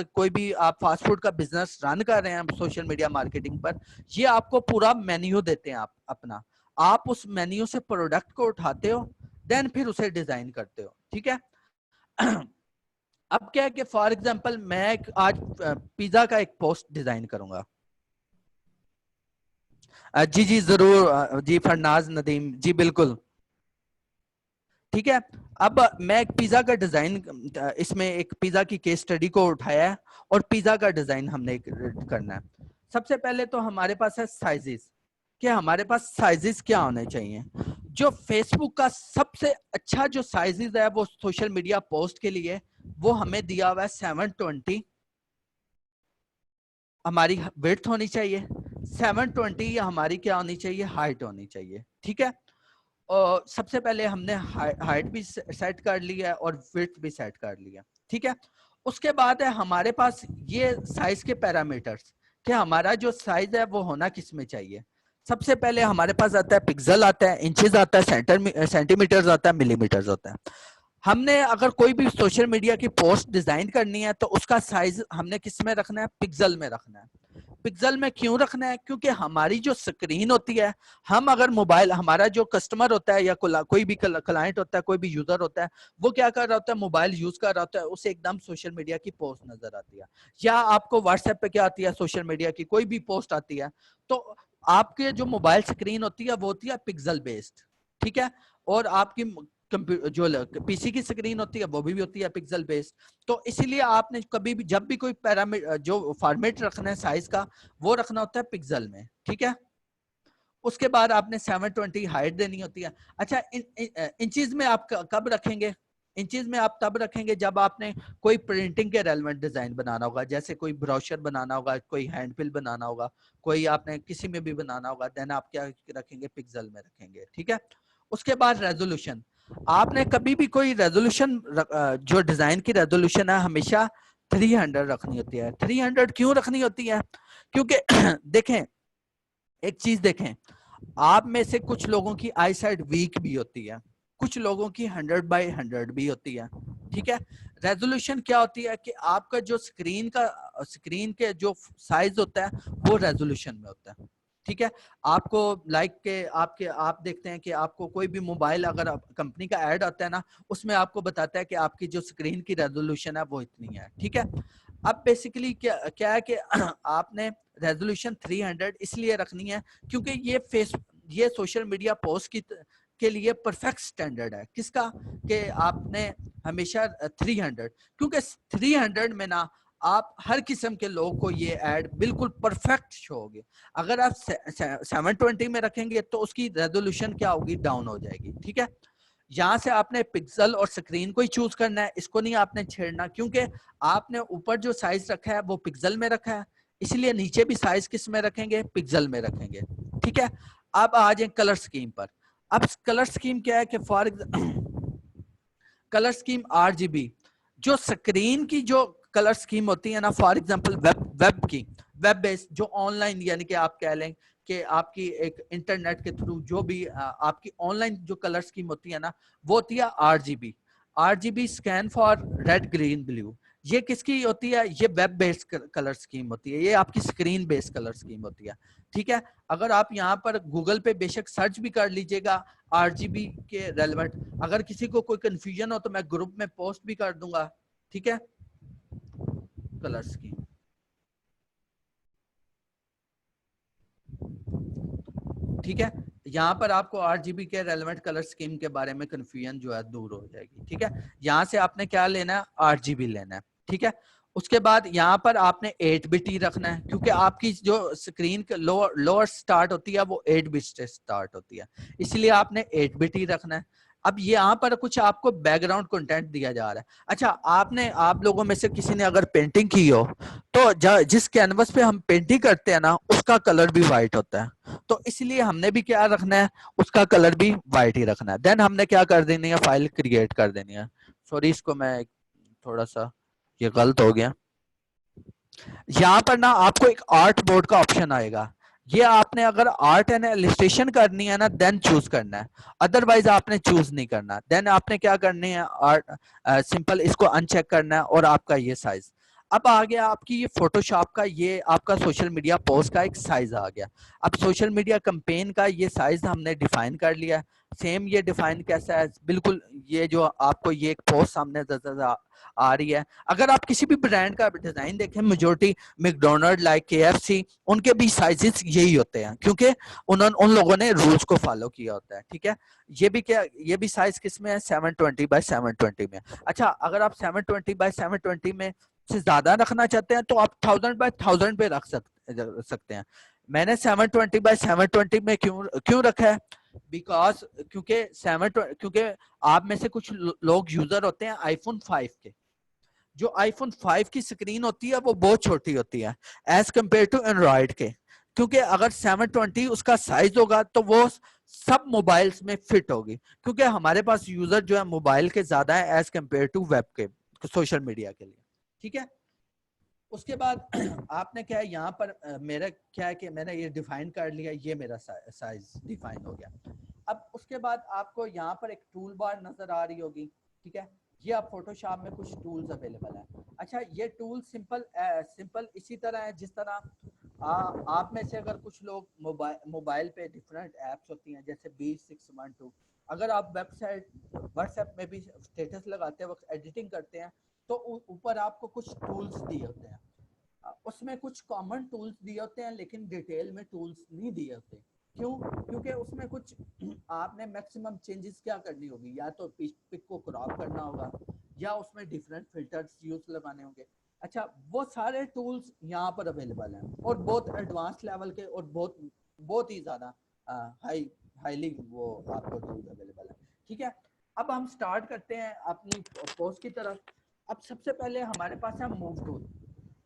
कोई भी आप फास्ट फूड का बिजनेस रन कर रहे हैं सोशल मीडिया मार्केटिंग पर, ये आपको पूरा मेन्यू देते हैं। आप अपना आप उस मेन्यू से प्रोडक्ट को उठाते हो, देन फिर उसे डिजाइन करते हो। ठीक है अब क्या है कि फॉर एग्जांपल मैं आज पिज्जा का एक पोस्ट डिजाइन करूंगा। जी जी जरूर जी, फरनाज नदीम जी, बिल्कुल। ठीक है, अब मैं एक पिज्जा का डिजाइन, इसमें एक पिज्जा की केस स्टडी को उठाया है और पिज्जा का डिजाइन हमने करना है। सबसे पहले तो हमारे पास है साइजेस, कि हमारे पास साइजेस क्या होने चाहिए। जो फेसबुक का सबसे अच्छा जो साइजेस है वो सोशल मीडिया पोस्ट के लिए, वो हमें दिया हुआ है 720 हमारी विड्थ होनी चाहिए, 720 या हमारी क्या होनी चाहिए, हाइट होनी चाहिए। ठीक है, और सबसे पहले हमने हाइट भी सेट कर लिया है और विड्थ भी सेट कर लिया। ठीक है, उसके बाद है हमारे पास ये साइज के पैरामीटर्स, कि हमारा जो साइज है वो होना किस में चाहिए। सबसे पहले हमारे पास आता है पिक्सल, आता है इंचेस, आता है सेंटीमीटर्स, आता है मिलीमीटर्स होता है। हमने अगर कोई भी सोशल मीडिया की पोस्ट डिजाइन करनी है तो उसका साइज हमने किस में रखना है, पिक्सल में रखना है। पिक्सल में क्यों रखना है, क्योंकि हमारी जो स्क्रीन होती है, हम अगर मोबाइल, हमारा जो कस्टमर होता है या कोई भी क्लाइंट होता है, कोई भी यूजर होता है, वो क्या कर रहा होता है, मोबाइल यूज कर रहा होता है, उसे एकदम सोशल मीडिया की पोस्ट नजर आती है, या आपको व्हाट्सएप पे क्या आती है, सोशल मीडिया की कोई भी पोस्ट आती है, तो आपके जो मोबाइल स्क्रीन होती है वो होती है पिक्सल बेस्ड। ठीक है, और आपकी जो पीसी की स्क्रीन होती है वो भी होती है पिक्सल बेस्ड। तो इसीलिए आपने कभी भी जब भी कोई पैरामीटर जो फॉर्मेट रखना है साइज का, वो रखना होता है पिक्सल में। ठीक है, उसके बाद आपने 720 हाइट देनी होती है। अच्छा इंचेस में आप कब रखेंगे? इंचेस में आप तब रखेंगे जब आपने कोई प्रिंटिंग के रेलेवेंट डिजाइन बनाना होगा, जैसे कोई ब्रोशर बनाना होगा, कोई हैंडबिल बनाना होगा, कोई आपने किसी में भी बनाना होगा, देन आप क्या रखेंगे? पिक्सल में रखेंगे, ठीक है। उसके बाद रेजोल्यूशन, आपने कभी भी कोई रेजोल्यूशन जो डिजाइन की रेजोल्यूशन है हमेशा 300 रखनी होती है। 300 क्यों रखनी होती है? क्योंकि देखें, एक चीज देखें, आप में से कुछ लोगों की आई साइड वीक भी होती है, कुछ लोगों की 100/100 भी होती है, ठीक है। रेजोल्यूशन क्या होती है कि आपका जो स्क्रीन के जो साइज होता है वो रेजोल्यूशन में होता है, ठीक है। आपको आप देखते हैं कि आपको कोई भी मोबाइल, अगर कंपनी का ऐड आता है ना, उसमें आपको बताता है कि आपकी जो स्क्रीन की रेजोल्यूशन है वो इतनी है, ठीक है। अब बेसिकली क्या है कि आपने रेजोल्यूशन 300 इसलिए रखनी है क्योंकि ये सोशल मीडिया पोस्ट के लिए परफेक्ट स्टैंडर्ड है। किसका? कि आपने हमेशा 300, क्योंकि 300 में ना आप हर किस्म के लोगों को ये ऐड बिल्कुल परफेक्ट शो होगी। अगर आप 720 में रखेंगे तो उसकी रेजोल्यूशन क्या होगी? डाउन हो जाएगी, ठीक है। यहाँ से आपने पिक्सल और स्क्रीन को ही चूज करना है, इसको नहीं आपने छेड़ना, क्योंकि आपने ऊपर जो साइज रखा है वो पिक्सल में रखा है, इसलिए नीचे भी साइज किस में रखेंगे? पिक्सल में रखेंगे, ठीक है। अब आ जाए कलर स्कीम पर। अब कलर स्कीम क्या है कि फॉर कलर स्कीम RGB, जो स्क्रीन की जो कलर स्कीम होती है ना, फॉर एग्जांपल वेब बेस्ड जो ऑनलाइन, यानी कि आप कह लें कि आपकी एक इंटरनेट के थ्रू जो भी आपकी ऑनलाइन जो कलर स्कीम होती है ना, वो होती है RGB scan for red green blue. ये किसकी होती है? ये वेब बेस्ड कलर स्कीम होती है, ये आपकी स्क्रीन बेस्ड कलर स्कीम होती है, ठीक है। अगर आप यहाँ पर गूगल पे बेशक सर्च भी कर लीजिएगा RGB के रेलेवेंट, अगर किसी को कोई कंफ्यूजन हो तो मैं ग्रुप में पोस्ट भी कर दूंगा, ठीक है। कलर स्कीम, ठीक है। यहाँ पर आपको RGB के रेलेवेंट कलर स्कीम के बारे में कंफ्यूजन जो है दूर हो जाएगी, ठीक है। यहाँ से आपने क्या लेना है? RGB लेना है, ठीक है। उसके बाद यहाँ पर आपने 8 बिट ही रखना है, क्योंकि आपकी जो स्क्रीन लोअर स्टार्ट होती है वो 8 बिट से स्टार्ट होती है, इसलिए आपने 8 बिट ही रखना है। अब यहाँ पर कुछ आपको बैकग्राउंड कंटेंट दिया जा रहा है। अच्छा, आप लोगों में से किसी ने अगर पेंटिंग की हो तो जिस कैनवस पे हम पेंटिंग करते हैं ना, उसका कलर भी व्हाइट होता है, तो इसलिए हमने भी क्या रखना है? उसका कलर भी व्हाइट ही रखना है। देन हमने क्या कर देनी है? फाइल क्रिएट कर देनी है। सॉरी, इसको मैं थोड़ा सा, ये गलत हो गया। यहाँ पर ना आपको एक आर्ट बोर्ड का ऑप्शन आएगा, ये आपने अगर आर्ट एंड इलस्ट्रेशन करनी है ना, देन चूज करना है, अदरवाइज आपने चूज नहीं करना। देन आपने क्या करनी है? आर्ट सिंपल इसको अनचेक करना है और आपका ये साइज। अब आ गया आपकी ये फोटोशॉप का, ये आपका सोशल मीडिया पोस्ट का एक साइज आ गया। अब सोशल मीडिया कैंपेन का ये साइज हमने डिफाइन कर लिया। सेम ये डिफाइन कैसा है? बिल्कुल ये जो आपको ये एक पोस्ट सामने आ रही है, अगर आप किसी भी ब्रांड का डिजाइन देखें, मेजोरिटी मैकडोनल्ड, लाइक KFC, उनके भी साइजेस यही होते हैं, क्योंकि उन लोगों ने रूल्स को फॉलो किया होता है, ठीक है। ये भी साइज किस में है? 720x720 में। अच्छा, अगर आप 720x720 में से ज्यादा रखना चाहते हैं तो आप 1000x1000 पे रख सकते हैं। मैंने 720x720 में क्यों रखा है? बिकॉज क्योंकि आप में से कुछ लोग यूजर होते हैं iPhone 5 के, जो iPhone 5 की स्क्रीन होती है वो बहुत छोटी होती है एज कंपेयर टू एंड्रॉइड के, क्योंकि अगर 720 उसका साइज होगा तो वो सब मोबाइल्स में फिट होगी, क्योंकि हमारे पास यूजर जो है मोबाइल के ज्यादा है एज कंपेयर टू वेब के, सोशल मीडिया के लिए, ठीक है। उसके बाद आपने क्या है यहाँ पर मेरा क्या है कि मैंने ये डिफाइन कर लिया, ये मेरा साइज डिफाइन हो गया। अब उसके बाद आपको यहाँ पर एक टूल बार नजर आ रही होगी, ठीक है। ये आप फोटोशॉप में कुछ टूल्स अवेलेबल है। अच्छा, ये टूल सिंपल इसी तरह है जिस तरह आप में से अगर कुछ लोग मोबाइल पे डिफरेंट एप्स होती हैं, जैसे B612, अगर आप व्हाट्सएप में भी स्टेटस लगाते वक्त एडिटिंग करते हैं तो ऊपर आपको कुछ टूल्स दिए होते हैं, उसमें कुछ कॉमन टूल्स दिए होते हैं लेकिन डिटेल में टूल्स नहीं दिए होते। क्यों? क्योंकि उसमें कुछ आपने मैक्सिमम चेंजेस क्या करनी होगी, या तो पिक को क्रॉप करना होगा या उसमें डिफरेंट फिल्टर्स यूज लगाने होंगे। अच्छा, वो सारे टूल्स यहाँ पर अवेलेबल हैं और बहुत एडवांस लेवल के और बहुत ही ज्यादा हाईली वो आपको टूल अवेलेबल है। ठीक है, अब हम स्टार्ट करते हैं अपनी पोस्ट की तरफ। अब सबसे पहले हमारे पास है मूव टूल।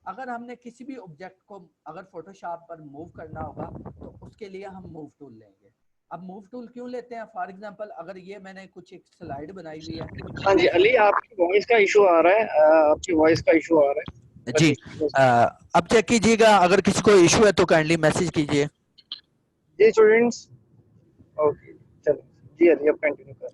अगर हमने किसी भी ऑब्जेक्ट को अगर फोटोशॉप पर मूव करना होगा तो उसके लिए हम मूव टूल लेंगे। अब मूव टूल क्यों लेते हैं? फॉर एग्जांपल अगर ये मैंने कुछ एक स्लाइड बनाई हुई है। हाँ जी अली, आपकी वॉइस का इशू आ रहा है, आपकी वॉइस का इशू आ रहा है जी। अली। अब चेक कीजिएगा, अगर किसी को इशू है तो काइंडली मैसेज कीजिए। जी स्टूडेंट्स, ओके चलो जी अली अब कंटिन्यू कर।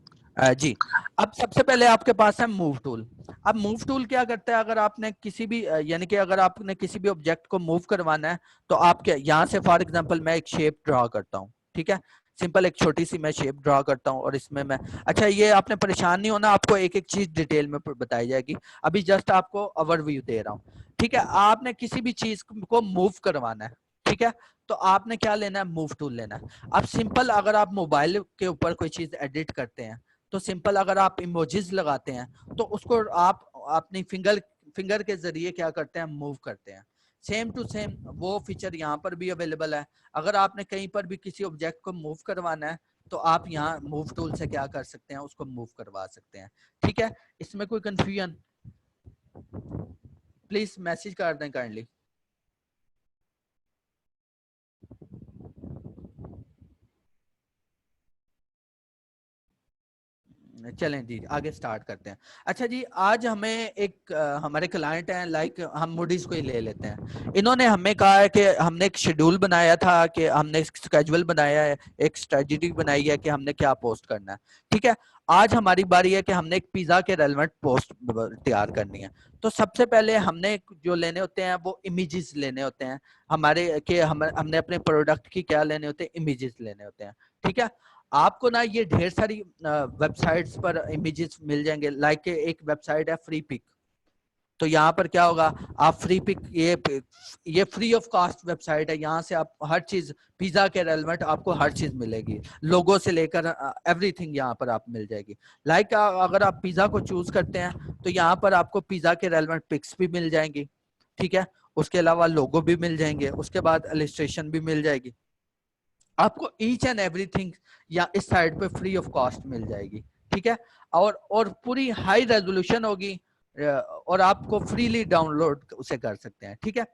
जी, अब सबसे पहले आपके पास है मूव टूल। अब मूव टूल क्या करता है? अगर आपने किसी भी यानी कि अगर आपने किसी भी ऑब्जेक्ट को मूव करवाना है तो आप क्या यहाँ से फॉर एग्जांपल मैं एक शेप ड्रॉ करता हूँ। ठीक है, सिंपल एक छोटी सी मैं शेप ड्रॉ करता हूँ और इसमें मैं, अच्छा ये आपने परेशान नहीं होना, आपको एक एक चीज डिटेल में बताई जाएगी। अभी जस्ट आपको ओवरव्यू दे रहा हूँ। ठीक है, आपने किसी भी चीज को मूव करवाना है, ठीक है, तो आपने क्या लेना है? मूव टूल लेना है। अब सिंपल अगर आप मोबाइल के ऊपर कोई चीज एडिट करते हैं तो सिंपल अगर आप इमोजीज लगाते हैं तो उसको आप अपनी फिंगर के जरिए क्या करते हैं? मूव करते हैं। सेम टू सेम वो फीचर यहाँ पर भी अवेलेबल है। अगर आपने कहीं पर भी किसी ऑब्जेक्ट को मूव करवाना है तो आप यहाँ मूव टूल से क्या कर सकते हैं? उसको मूव करवा सकते हैं। ठीक है, इसमें कोई कंफ्यूजन प्लीज मैसेज कर दें काइंडली। चलें जी, आगे स्टार्ट करते हैं। अच्छा जी, आज हमें एक हमारे क्लाइंट हैं, लाइक हम मूडीज को ही ले लेते हैं। इन्होंने हमें कहा है कि हमने एक शेड्यूल बनाया था, कि हमने एक स्केड्यूल बनाया है, एक स्ट्रेटजी बनाई है कि हमने क्या पोस्ट करना है। ठीक है, आज हमारी बारी है कि हमने एक पिज्जा के रेलेवेंट पोस्ट तैयार करनी है। तो सबसे पहले हमने जो लेने होते हैं वो इमेजेस लेने होते हैं हमारे, कि हमने अपने प्रोडक्ट की क्या लेने होते हैं? इमेजेस लेने होते हैं। ठीक है, आपको ना ये ढेर सारी वेबसाइट्स पर इमेजेस मिल जाएंगे। लाइक एक वेबसाइट है फ्री पिक, तो यहाँ पर क्या होगा? आप फ्री पिक, ये फ्री ऑफ कॉस्ट वेबसाइट है। यहाँ से आप हर चीज पिज्जा के रेलेवेंट आपको हर चीज मिलेगी, लोगो से लेकर एवरीथिंग यहाँ पर आप मिल जाएगी। लाइक अगर आप पिज्जा को चूज करते हैं तो यहाँ पर आपको पिज्जा के रेलेवेंट पिक्स भी मिल जाएंगी। ठीक है, उसके अलावा लोगो भी मिल जाएंगे, उसके बाद इलस्ट्रेशन भी मिल जाएगी। आपको ईच एंड एवरीथिंग या इस साइड पे फ्री ऑफ कॉस्ट मिल जाएगी। ठीक है, और पूरी हाई रेजोल्यूशन होगी और आपको फ्रीली डाउनलोड उसे कर सकते हैं। ठीक है,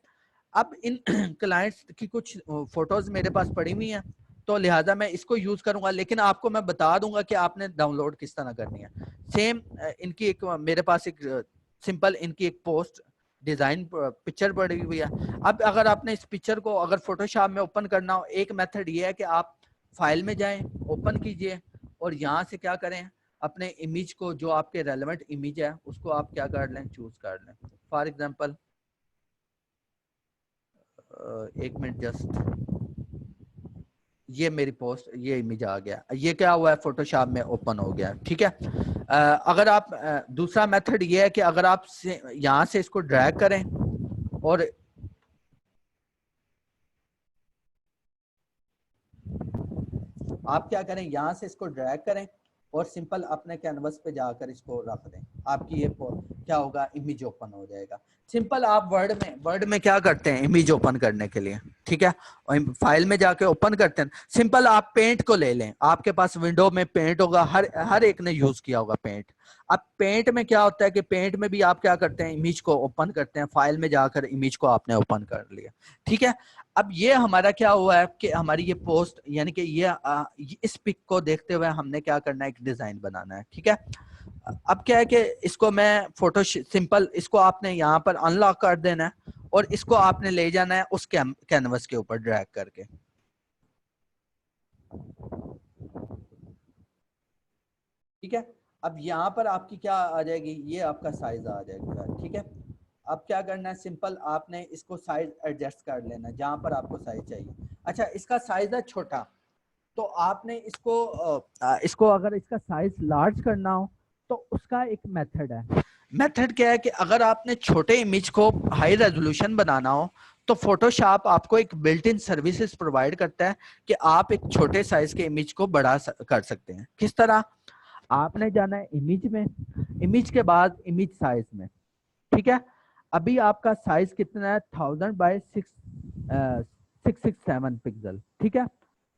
अब इन क्लाइंट्स की कुछ फोटोज मेरे पास पड़ी हुई हैं, तो लिहाजा मैं इसको यूज करूंगा, लेकिन आपको मैं बता दूंगा कि आपने डाउनलोड किस तरह करनी है। सेम इनकी एक मेरे पास एक सिंपल इनकी एक पोस्ट डिजाइन पिक्चर पड़ी हुई है। अब अगर आपने इस पिक्चर को अगर फोटोशॉप में ओपन करना हो, एक मेथड ये है कि आप फाइल में जाएं, ओपन कीजिए और यहाँ से क्या करें? अपने इमेज को, जो आपके रेलेवेंट इमेज है उसको आप क्या कर लें? चूज कर लें। फॉर एग्जांपल एक मिनट जस्ट, ये मेरी पोस्ट, ये इमेज आ गया, ये क्या हुआ है? फोटोशॉप में ओपन हो गया। ठीक है, अगर आप दूसरा मेथड ये है कि अगर आप यहाँ से इसको ड्रैग करें और आप क्या करें? यहाँ से इसको ड्रैग करें और सिंपल अपने कैनवस पे जाकर इसको रख दें। आपकी ये क्या होगा? इमेज ओपन हो जाएगा। सिंपल आप वर्ड में क्या करते हैं इमेज ओपन करने के लिए? ठीक है, और फाइल में जाके ओपन करते हैं। सिंपल आप पेंट को ले लें, आपके पास विंडो में पेंट होगा, हर एक ने यूज किया होगा पेंट। अब पेंट में क्या होता है कि पेंट में भी आप क्या करते हैं? इमेज को ओपन करते हैं, फाइल में जाकर इमेज को आपने ओपन कर लिया। ठीक है, अब ये हमारा क्या हुआ है कि हमारी ये पोस्ट, यानी कि ये इस पिक को देखते हुए हमने क्या करना है? एक डिजाइन बनाना है। ठीक है, अब क्या है कि इसको मैं फोटो सिंपल इसको आपने यहाँ पर अनलॉक कर देना है और इसको आपने ले जाना है उस कैनवस के ऊपर ड्रैग करके। ठीक है, अब यहाँ पर आपकी क्या आ जाएगी? ये आपका साइज आ जाएगा। ठीक है, अब क्या करना है? सिंपल आपने इसको साइज एडजस्ट कर लेना है जहां पर आपको साइज चाहिए। अच्छा, इसका साइज है छोटा, तो आपने इसको अगर इसका साइज लार्ज करना हो तो उसका एक मेथड है। मेथड क्या है कि अगर आपने छोटे इमेज को हाई रेजोल्यूशन बनाना हो तो फोटोशॉप आपको एक बिल्ट इन सर्विसेज प्रोवाइड करता है कि आप एक छोटे साइज के इमेज को बड़ा कर सकते हैं। किस तरह? आपने जाना है इमेज में, इमेज के बाद इमेज साइज में। ठीक है, अभी आपका साइज कितना है? 1000 बाय 667 पिक्सल। ठीक है,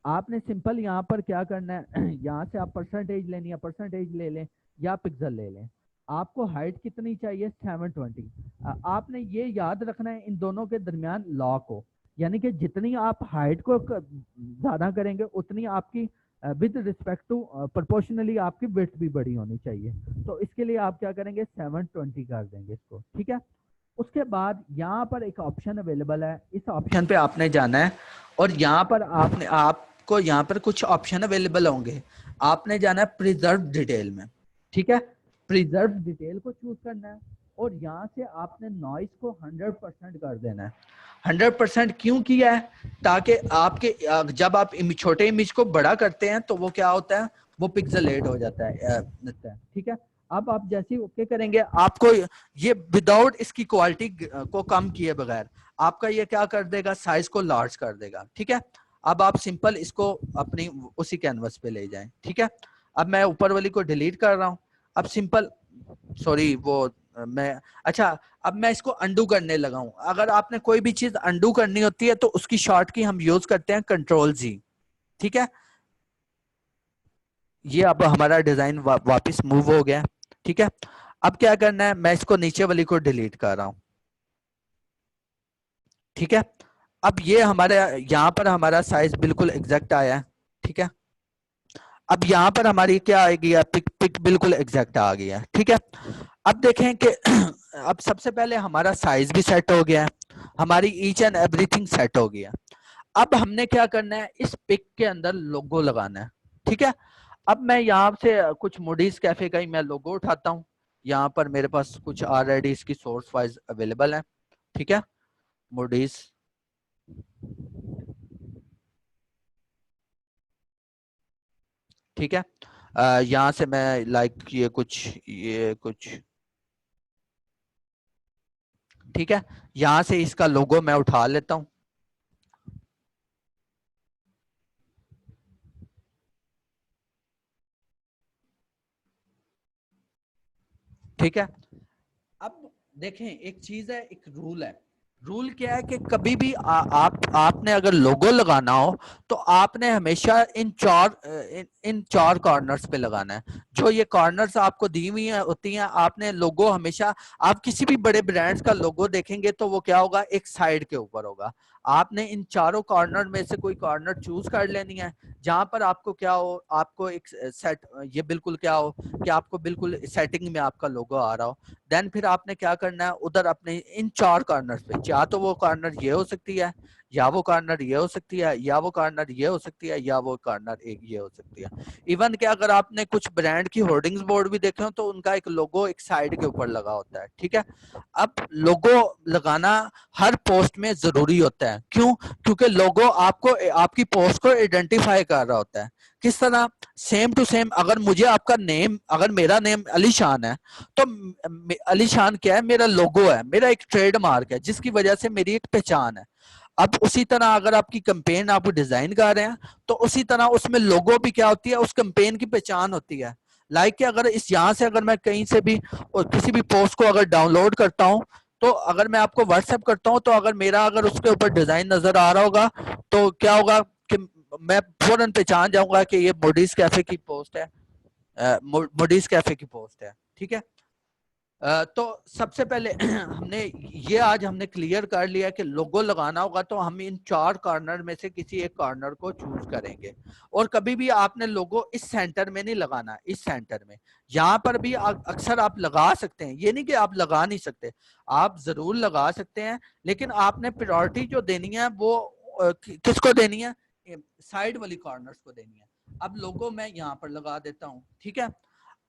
आपने सिंपल यहाँ पर क्या करना है यहाँ से आप परसेंटेज लेनी है, परसेंटेज ले लें या पिक्सल ले लें। आपको हाइट कितनी चाहिए? 720। आपने ये याद रखना है इन दोनों के दरमियान लॉ को, यानी कि जितनी आप हाइट को ज्यादा करेंगे उतनी आपकी विद रिस्पेक्ट टू प्रोपोर्शनली आपकी विड्थ भी बड़ी होनी चाहिए। तो इसके लिए आप क्या करेंगे? 720 कर देंगे इसको, ठीक है। उसके बाद यहाँ पर एक ऑप्शन अवेलेबल है, इस ऑप्शन पे आपने जाना है और यहाँ पर आपको यहाँ पर कुछ ऑप्शन अवेलेबल होंगे। आपने जाना है प्रिजर्व डिटेल में, ठीक है। प्रिजर्व डिटेल को चूज करना है और यहाँ से आपने नॉइस को 100% कर देना है। 100% क्यों किया है? ताकि आपके जब आप छोटे इमेज को बड़ा करते हैं तो वो क्या होता है, वो पिक्सेलेट हो जाता है, ठीक है। अब आप जैसे ओके करेंगे आपको ये विदाउट इसकी क्वालिटी को कम किए बगैर आपका ये क्या कर देगा, साइज को लार्ज कर देगा, ठीक है। अब आप सिंपल इसको अपनी उसी कैनवस पे ले जाएं, ठीक है। अब मैं ऊपर वाली को डिलीट कर रहा हूं। अब सिंपल सॉरी वो मैं अच्छा अब मैं इसको अंडू करने लगा हूं। अगर आपने कोई भी चीज अंडू करनी होती है तो उसकी शॉर्ट की हम यूज करते हैं Ctrl+G, ठीक है। ये अब हमारा डिजाइन वापस मूव हो गया, ठीक है। अब क्या करना है, मैं इसको नीचे वाली को डिलीट कर रहा हूं, ठीक है। अब ये हमारे यहाँ पर हमारा साइज बिल्कुल एग्जैक्ट आया है, ठीक है। अब यहाँ पर हमारी क्या आएगी, पिक बिल्कुल एग्जैक्ट आ गया, ठीक है। अब देखें कि अब सबसे पहले हमारा साइज भी सेट हो गया है, हमारी ईच एंड एवरीथिंग सेट हो गया। अब हमने क्या करना है, इस पिक के अंदर लोगो लगाना है, ठीक है। अब मैं यहाँ से कुछ मूडीज कैफे का ही मैं लोगो उठाता हूँ। यहाँ पर मेरे पास कुछ ऑलरेडी इसकी सोर्स वाइज अवेलेबल है, ठीक है। मूडीज, ठीक है। यहाँ से मैं लाइक ये कुछ ठीक है, यहाँ से इसका लोगो मैं उठा लेता हूँ, ठीक है। अब देखें एक चीज है, एक रूल है। रूल क्या है कि कभी भी आपने अगर लोगो लगाना हो तो आपने हमेशा इन चार कॉर्नर्स पे लगाना है। जो ये कॉर्नर्स आपको दी हुई होती हैं, आपने लोगो हमेशा, आप किसी भी बड़े ब्रांड्स का लोगो देखेंगे तो वो क्या होगा, एक साइड के ऊपर होगा। आपने इन चारों कॉर्नर में से कोई कॉर्नर चूज कर लेनी है जहां पर आपको क्या हो, आपको एक सेट ये बिल्कुल क्या हो कि आपको बिल्कुल सेटिंग में आपका लोगो आ रहा हो। देन फिर आपने क्या करना है, उधर अपने इन चार कॉर्नर पे, या तो वो कॉर्नर ये हो सकती है, या वो कॉर्नर ये हो सकती है, या वो कॉर्नर ये हो सकती है, या वो कॉर्नर एक ये हो सकती है। इवन कि अगर आपने कुछ ब्रांड की होर्डिंग्स बोर्ड भी देखे हो तो उनका एक लोगो एक साइड के ऊपर लगा होता है, ठीक है। अब लोगो लगाना हर पोस्ट में जरूरी होता है, क्यों? क्योंकि लोगो आपको आपकी पोस्ट को आइडेंटिफाई कर रहा होता है। किस तरह? सेम टू सेम, अगर मुझे आपका नेम, अगर मेरा नेम अली शान है तो अली शान क्या है, मेरा लोगो है, मेरा एक ट्रेडमार्क है जिसकी वजह से मेरी एक पहचान है। अब उसी तरह अगर आपकी कंपेन आप डिजाइन कर रहे हैं तो उसी तरह उसमें लोगो भी क्या होती है, उस कंपेन की पहचान होती है। लाइक अगर इस यहाँ से अगर मैं कहीं से भी और किसी भी पोस्ट को अगर डाउनलोड करता हूँ तो अगर मैं आपको व्हाट्सएप करता हूँ तो अगर मेरा अगर उसके ऊपर डिजाइन नजर आ रहा होगा तो क्या होगा कि मैं फौरन पहचान जाऊंगा कि ये मूडीज कैफे की पोस्ट है, मूडीज कैफे की पोस्ट है, ठीक है। तो सबसे पहले हमने ये आज हमने क्लियर कर लिया कि लोगो लगाना होगा तो हम इन चार कॉर्नर में से किसी एक कॉर्नर को चूज करेंगे। और कभी भी आपने लोगो इस सेंटर में नहीं लगाना, इस सेंटर में, यहाँ पर भी अक्सर आप लगा सकते हैं, ये नहीं कि आप लगा नहीं सकते, आप जरूर लगा सकते हैं, लेकिन आपने प्रायोरिटी जो देनी है वो किसको देनी है, साइड वाली कॉर्नर्स को देनी है। अब लोगो मैं यहाँ पर लगा देता हूँ, ठीक है।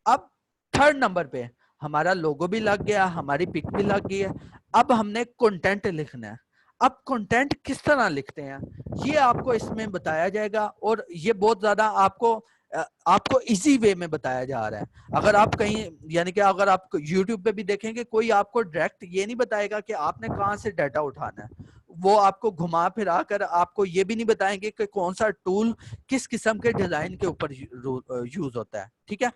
अब थर्ड नंबर पे हमारा लोगो भी लग गया, हमारी पिक भी लग गई है। अब हमने कंटेंट लिखना है। अब कंटेंट किस तरह लिखते हैं ये आपको इसमें बताया जाएगा और ये बहुत ज्यादा आपको इजी वे में बताया जा रहा है। अगर आप कहीं यानी कि अगर आप YouTube पे भी देखेंगे कोई आपको डायरेक्ट ये नहीं बताएगा कि आपने कहाँ से डाटा उठाना है, वो आपको घुमा फिरा कर आपको ये भी नहीं बताएंगे कि कौन सा टूल किस किस्म के डिजाइन के ऊपर यूज होता है, ठीक है।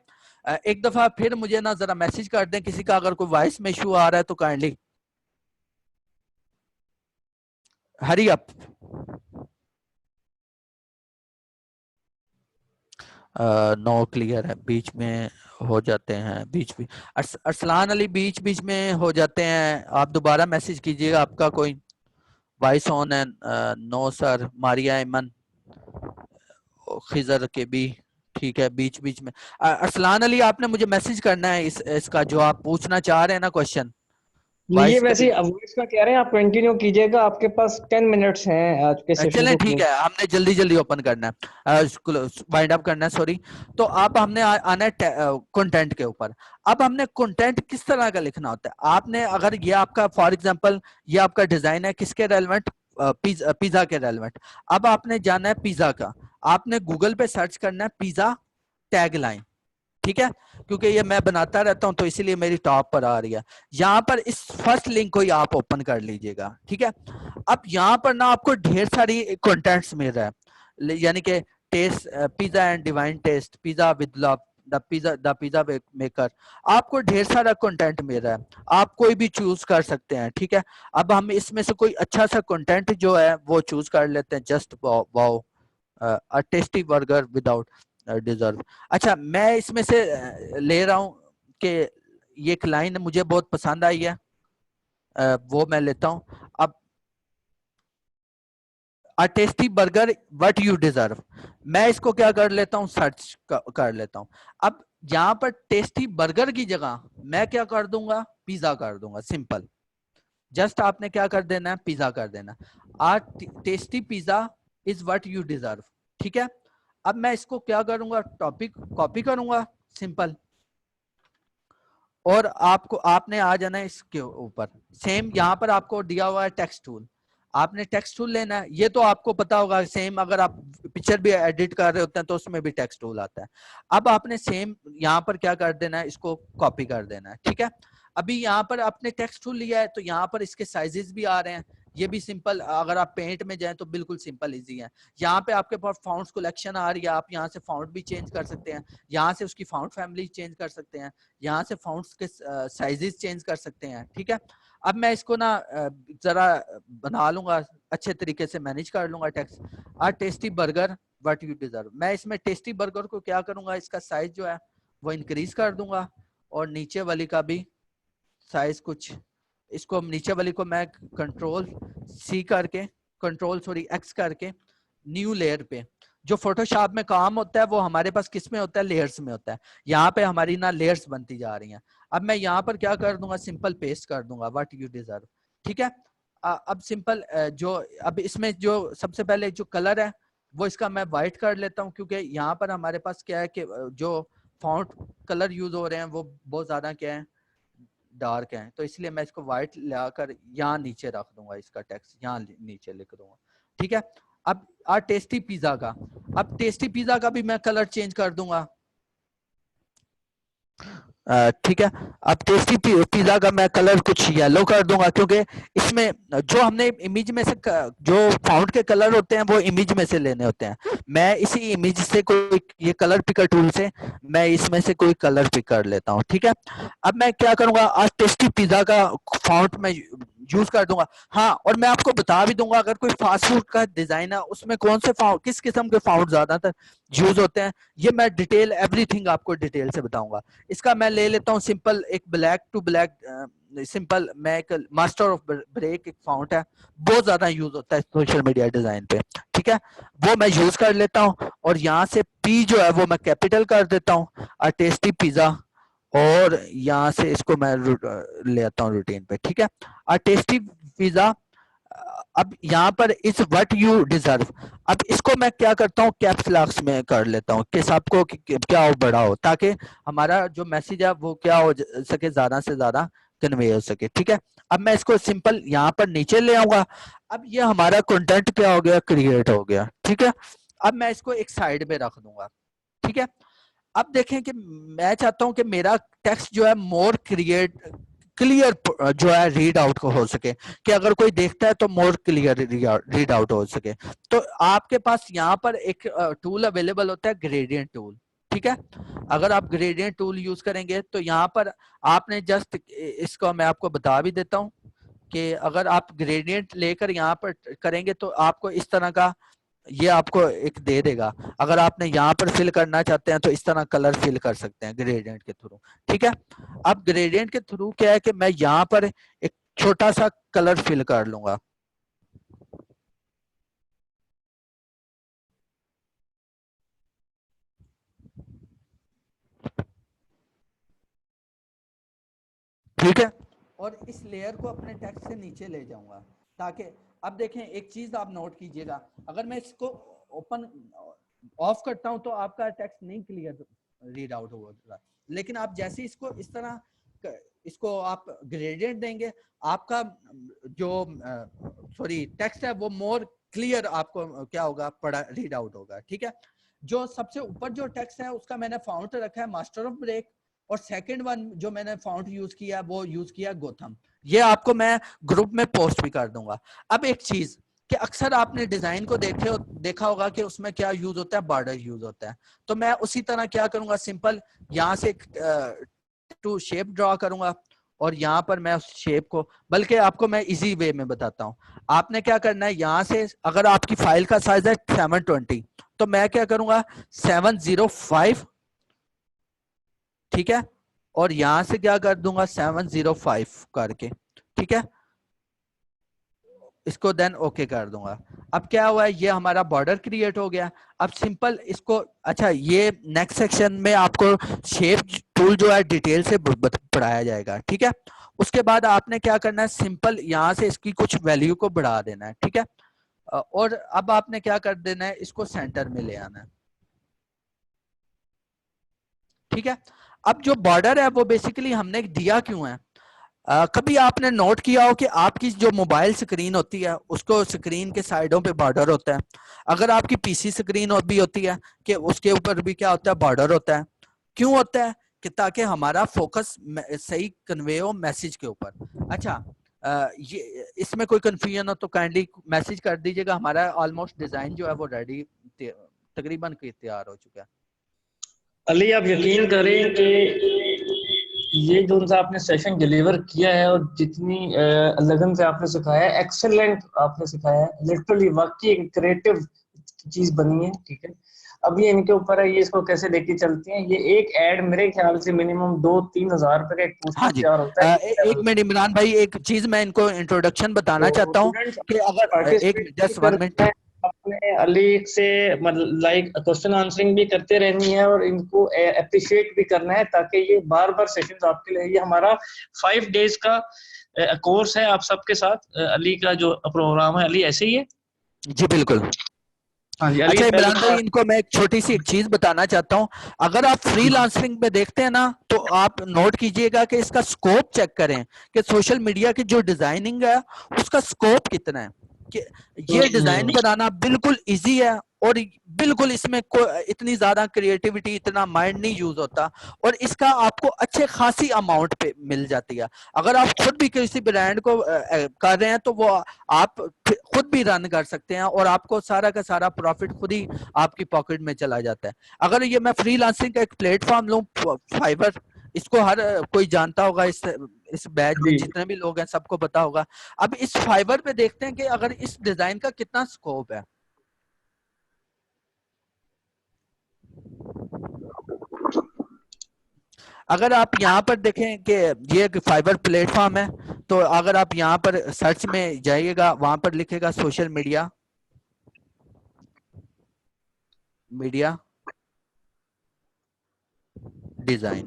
एक दफा फिर मुझे ना जरा मैसेज कर दें किसी का अगर कोई वॉइस में इशू आ रहा है तो kindly hurry up. No clear है, बीच में हो जाते हैं, बीच में अरसलान अली बीच बीच में हो जाते हैं, आप दोबारा मैसेज कीजिएगा, आपका कोई वॉइस ऑन है। नो सर, मारिया इमन, खिजर के भी ठीक है, बीच बीच में। अरसलान अली आपने मुझे मैसेज करना है इसका जो आप पूछना चाह रहे हैं ना क्वेश्चन, ये वॉइस का वैसे भी। वॉइस का कह रहे हैं, आप कंटिन्यू कीजिएगा, आपके पास 10 मिनट्स हैं आज के सेशन चलें को ठीक क्लोज। है, हमने जल्दी जल्दी ओपन करना है, वाइंड अप करना है, सॉरी। तो आप हमने आना है कंटेंट के ऊपर। अब हमने कंटेंट किस तरह का लिखना होता है, आपने अगर ये आपका फॉर एग्जांपल ये आपका डिजाइन है किसके रेलेवेंट, पिज्जा के रेलेवेंट। अब आपने जाना है पिज्जा का, आपने गूगल पे सर्च करना है पिज्जा टैगलाइन, ठीक है, क्योंकि ये मैं बनाता रहता हूं तो इसीलिए मेरी टॉप पर आ रही है। यहाँ पर इस फर्स्ट लिंक को ही आप ओपन कर लीजिएगा, ठीक है। अब यहाँ पर ना आपको ढेर सारी कंटेंट्स मिल रहा है, यानी कि taste, pizza and divine taste, pizza with love, the pizza maker, आपको ढेर सारा कंटेंट मिल रहा है, आप कोई भी चूज कर सकते हैं, ठीक है। अब हम इसमें से कोई अच्छा सा कंटेंट जो है वो चूज कर लेते हैं, जस्ट वाओ अ टेस्टी बर्गर विदाउट डिजर्व। अच्छा, मैं इसमें से ले रहा हूं कि ये एक लाइन मुझे बहुत पसंद आई है, वो मैं लेता हूं। अब a tasty burger what you deserve, मैं इसको क्या कर लेता हूं, सर्च कर लेता हूं। अब यहाँ पर टेस्टी बर्गर की जगह मैं क्या कर दूंगा, पिज्जा कर दूंगा, सिंपल। जस्ट आपने क्या कर देना है, पिज्जा कर देना। A tasty pizza is what you deserve, ठीक है। अब मैं इसको क्या करूंगा, टॉपिक कॉपी करूंगा, सिंपल, और आपको आपने आ जाना है इसके ऊपर। सेम यहाँ पर आपको दिया हुआ है टेक्स्ट टूल, आपने टेक्स्ट टूल लेना है, ये तो आपको पता होगा। सेम अगर आप पिक्चर भी एडिट कर रहे होते हैं तो उसमें भी टेक्स्ट टूल आता है। अब आपने सेम यहाँ पर क्या कर देना है, इसको कॉपी कर देना है, ठीक है। अभी यहाँ पर आपने टेक्स्ट टूल लिया है तो यहाँ पर इसके साइजेस भी आ रहे हैं, ये भी सिंपल। अगर आप पेंट में जाएं तो बिल्कुल सिंपल इजी है। यहाँ पे आपके पास फाउंट्स कलेक्शन आ रही है, आप यहाँ से फाउंट भी चेंज कर सकते हैं, यहाँ से उसकी फाउंट फैमिली चेंज कर सकते हैं, यहाँ से फाउंट्स के साइजेस चेंज कर सकते हैं, ठीक है। अब मैं इसको ना जरा बना लूंगा, अच्छे तरीके से मैनेज कर लूंगा text. A tasty burger what you deserve, मैं इसमें टेस्टी बर्गर को क्या करूंगा, इसका साइज जो है वो इंक्रीज कर दूंगा, और नीचे वाली का भी साइज कुछ, इसको नीचे वाली को मैं कंट्रोल एक्स करके न्यू लेयर पे, जो फोटोशॉप में काम होता है वो हमारे पास किस में होता है, लेयर्स में होता है। यहाँ पे हमारी ना लेयर्स बनती जा रही हैं। अब मैं यहाँ पर क्या कर दूंगा, सिंपल पेस्ट कर दूंगा व्हाट यू डिजर्व, ठीक है। अब सिंपल जो अब इसमें जो सबसे पहले जो कलर है वो इसका मैं व्हाइट कर लेता हूँ, क्योंकि यहाँ पर हमारे पास क्या है कि जो फॉन्ट कलर यूज हो रहे हैं वो बहुत ज्यादा क्या है, डार्क है, तो इसलिए मैं इसको व्हाइट लाकर यहाँ नीचे रख दूंगा, इसका टेक्स्ट यहाँ नीचे लिख दूंगा, ठीक है। अब टेस्टी पिज्जा का, अब टेस्टी पिज्जा का भी मैं कलर चेंज कर दूंगा, ठीक है। अब टेस्टी पिज्जा का मैं कलर कुछ येलो कर दूंगा, क्योंकि इसमें जो हमने इमेज में से जो फाउंट के कलर होते हैं वो इमेज में से लेने होते हैं। मैं इसी इमेज से कोई ये कलर पिकर टूल से मैं इसमें से कोई कलर पिक कर लेता हूँ, ठीक है। अब मैं क्या करूंगा, आज टेस्टी पिज्जा का फाउंट में यूज कर दूंगा। हाँ, और मैं आपको बता भी दूंगा अगर कोई फास्ट फूड का डिजाइन है उसमें कौन से फाउंट, किस किस्म के फाउंट ज्यादातर यूज होते हैं, ये मैं डिटेल एवरीथिंग आपको डिटेल से बताऊंगा। इसका मैं ले लेता हूँ सिंपल एक ब्लैक टू ब्लैक, सिंपल मैं एक मास्टर ऑफ ब्रेक एक फाउंट है, बहुत ज्यादा यूज होता है सोशल मीडिया डिजाइन पे, ठीक है। वो मैं यूज कर लेता हूँ, और यहाँ से पी जो है वो मैं कैपिटल कर देता हूँ, टेस्टी पिज्जा, और यहाँ से इसको मैं ले आता हूँ रूटीन पे, ठीक है। टेस्टी पिज्जा, अब यहाँ पर इस व्हाट यू डिजर्व, अब इसको मैं क्या करता हूँ, कैप्स लॉक्स में कर लेता हूँ कि सबको क्या हो, बड़ा हो, ताकि हमारा जो मैसेज है वो क्या हो सके, ज्यादा से ज्यादा कन्वे हो सके, ठीक है। अब मैं इसको सिंपल यहाँ पर नीचे ले आऊंगा। अब ये हमारा कंटेंट क्या हो गया, क्रिएट हो गया, ठीक है। अब मैं इसको एक साइड में रख दूंगा, ठीक है। अब देखें कि मैं चाहता हूं कि मेरा टेक्स्ट जो है मोर क्लियर जो है रीड आउट को हो सके, कि अगर कोई देखता है तो मोर क्लियर रीड आउट हो सके। तो आपके पास यहाँ पर एक टूल अवेलेबल होता है, ग्रेडियंट टूल, ठीक है। अगर आप ग्रेडियंट टूल यूज करेंगे तो यहाँ पर आपने जस्ट इसको मैं आपको बता भी देता हूँ कि अगर आप ग्रेडियंट लेकर यहाँ पर करेंगे तो आपको इस तरह का ये आपको एक दे देगा। अगर आपने यहाँ पर फिल करना चाहते हैं तो इस तरह कलर फिल कर सकते हैं ग्रेडियंट के थ्रू, ठीक है। अब ग्रेडियंट के थ्रू क्या है कि मैं यहाँ पर एक छोटा सा कलर फिल कर लूंगा। ठीक है, और इस लेयर को अपने टेक्स्ट से नीचे ले जाऊंगा ताकि, अब देखें एक चीज आप नोट कीजिएगा, अगर मैं इसको ओपन ऑफ करता हूं तो आपका टेक्स्ट नहीं क्लियर रीड आउट होगा, लेकिन आप जैसे इसको इस तरह इसको आप ग्रेडियंट देंगे, आपका जो सॉरी टेक्स्ट है वो मोर क्लियर आपको क्या होगा, पढ़ा रीड आउट होगा, ठीक है। जो सबसे ऊपर जो टेक्स्ट है उसका मैंने फाउंट रखा है मास्टर ऑफ ब्रेक, और सेकंड वन जो मैंने फाउंट यूज किया वो यूज किया गोथम। ये आपको मैं ग्रुप में पोस्ट भी कर दूंगा। अब एक चीज कि अक्सर आपने डिजाइन को देखा होगा कि उसमें क्या यूज होता है, बॉर्डर यूज होता है। तो मैं उसी तरह क्या करूंगा, सिंपल यहाँ से टू शेप ड्रॉ करूंगा और यहाँ पर मैं उस शेप को, बल्कि आपको मैं इजी वे में बताता हूँ। आपने क्या करना है, यहाँ से अगर आपकी फाइल का साइज है 720, तो मैं क्या करूंगा 705, ठीक है, और यहां से क्या कर दूंगा 705 करके, ठीक है, इसको देन ओके कर दूंगा। अब क्या हुआ है, ये हमारा बॉर्डर क्रिएट हो गया। अब सिंपल इसको, अच्छा ये नेक्स्ट सेक्शन में आपको शेप टूल जो है डिटेल से पढ़ाया जाएगा, ठीक है। उसके बाद आपने क्या करना है, सिंपल यहां से इसकी कुछ वैल्यू को बढ़ा देना है, ठीक है। और अब आपने क्या कर देना है, इसको सेंटर में ले आना है, ठीक है। अब जो बॉर्डर है वो बेसिकली हमने दिया क्यों है, कभी आपने नोट किया हो कि आपकी जो मोबाइल स्क्रीन होती है उसको स्क्रीन के साइडों पे बॉर्डर होता है। अगर आपकी पीसी स्क्रीन और भी होती है कि उसके ऊपर भी क्या होता है, बॉर्डर होता है। क्यों होता है कि ताकि हमारा फोकस सही कन्वे हो मैसेज के ऊपर। अच्छा, ये इसमें कोई कंफ्यूजन हो तो काइंडली मैसेज कर दीजिएगा। हमारा ऑलमोस्ट डिजाइन जो है वो रेडी तकरीबन तैयार हो चुका है। अली आप यकीन करें कि ये जो सा आपने सेशन डिलीवर किया है और जितनी लगन से आपने सिखाया है, एक्सेलेंट आपने सिखाया है, लिटरली वाकई एक क्रिएटिव चीज बनी है, ठीक है। अब ये इनके ऊपर है, ये इसको कैसे लेके चलते हैं। ये एक ऐड मेरे ख्याल से मिनिमम 2-3 हजार रुपए का एक हाँ पोस्टर जी, तैयार होता है। एक मिनट इमरान भाई, एक चीज मैं इनको इंट्रोडक्शन बताना तो चाहता हूँ स्टूडेंट्स कि अगर एक पार्टिसिपेट जस्ट 1 करना मिनट। है, अपने अली से मतलब लाइक क्वेश्चन आंसरिंग भी करते रहनी है और इनको अप्रिशिएट भी करना है, ताकि ये बार बार सेशंस आपके लिए, ये हमारा 5 डेज का कोर्स है आप सबके साथ। अली का जो प्रोग्राम है, अली ऐसे ही है। जी बिल्कुल। हाँ जी अली अच्छा पहले इमरान भाई, इनको मैं एक छोटी सी एक चीज बताना चाहता हूँ। अगर आप फ्रीलांसिंग में देखते हैं ना, तो आप नोट कीजिएगा कि इसका स्कोप चेक करें कि सोशल मीडिया की जो डिजाइनिंग है उसका स्कोप कितना है। कि ये डिजाइन बनाना बिल्कुल इजी है और बिल्कुल इसमें इतनी ज्यादा क्रिएटिविटी, इतना माइंड नहीं यूज होता, और इसका आपको अच्छे खासी अमाउंट पे मिल जाती है। अगर आप खुद भी किसी ब्रांड को कर रहे हैं तो वो आप खुद भी रन कर सकते हैं और आपको सारा का सारा प्रॉफिट खुद ही आपकी पॉकेट में चला जाता है। अगर ये मैं फ्रीलांसिंग का एक प्लेटफॉर्म लूं, फाइवर, इसको हर कोई जानता होगा, इस बैच में जी जितने भी लोग हैं सबको पता होगा। अब इस फाइवर पे देखते हैं कि अगर इस डिजाइन का कितना स्कोप है। अगर आप यहाँ पर देखें कि ये एक फाइबर प्लेटफॉर्म है, तो अगर आप यहाँ पर सर्च में जाइएगा, वहां पर लिखेगा सोशल मीडिया डिजाइन,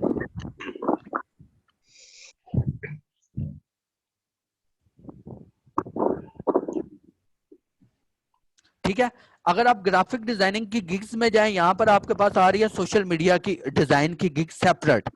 ठीक है। अगर आप ग्राफिक डिजाइनिंग की गिग्स में जाएं, यहां पर आपके पास आ रही है सोशल मीडिया की डिजाइन की गिग सेपरेट।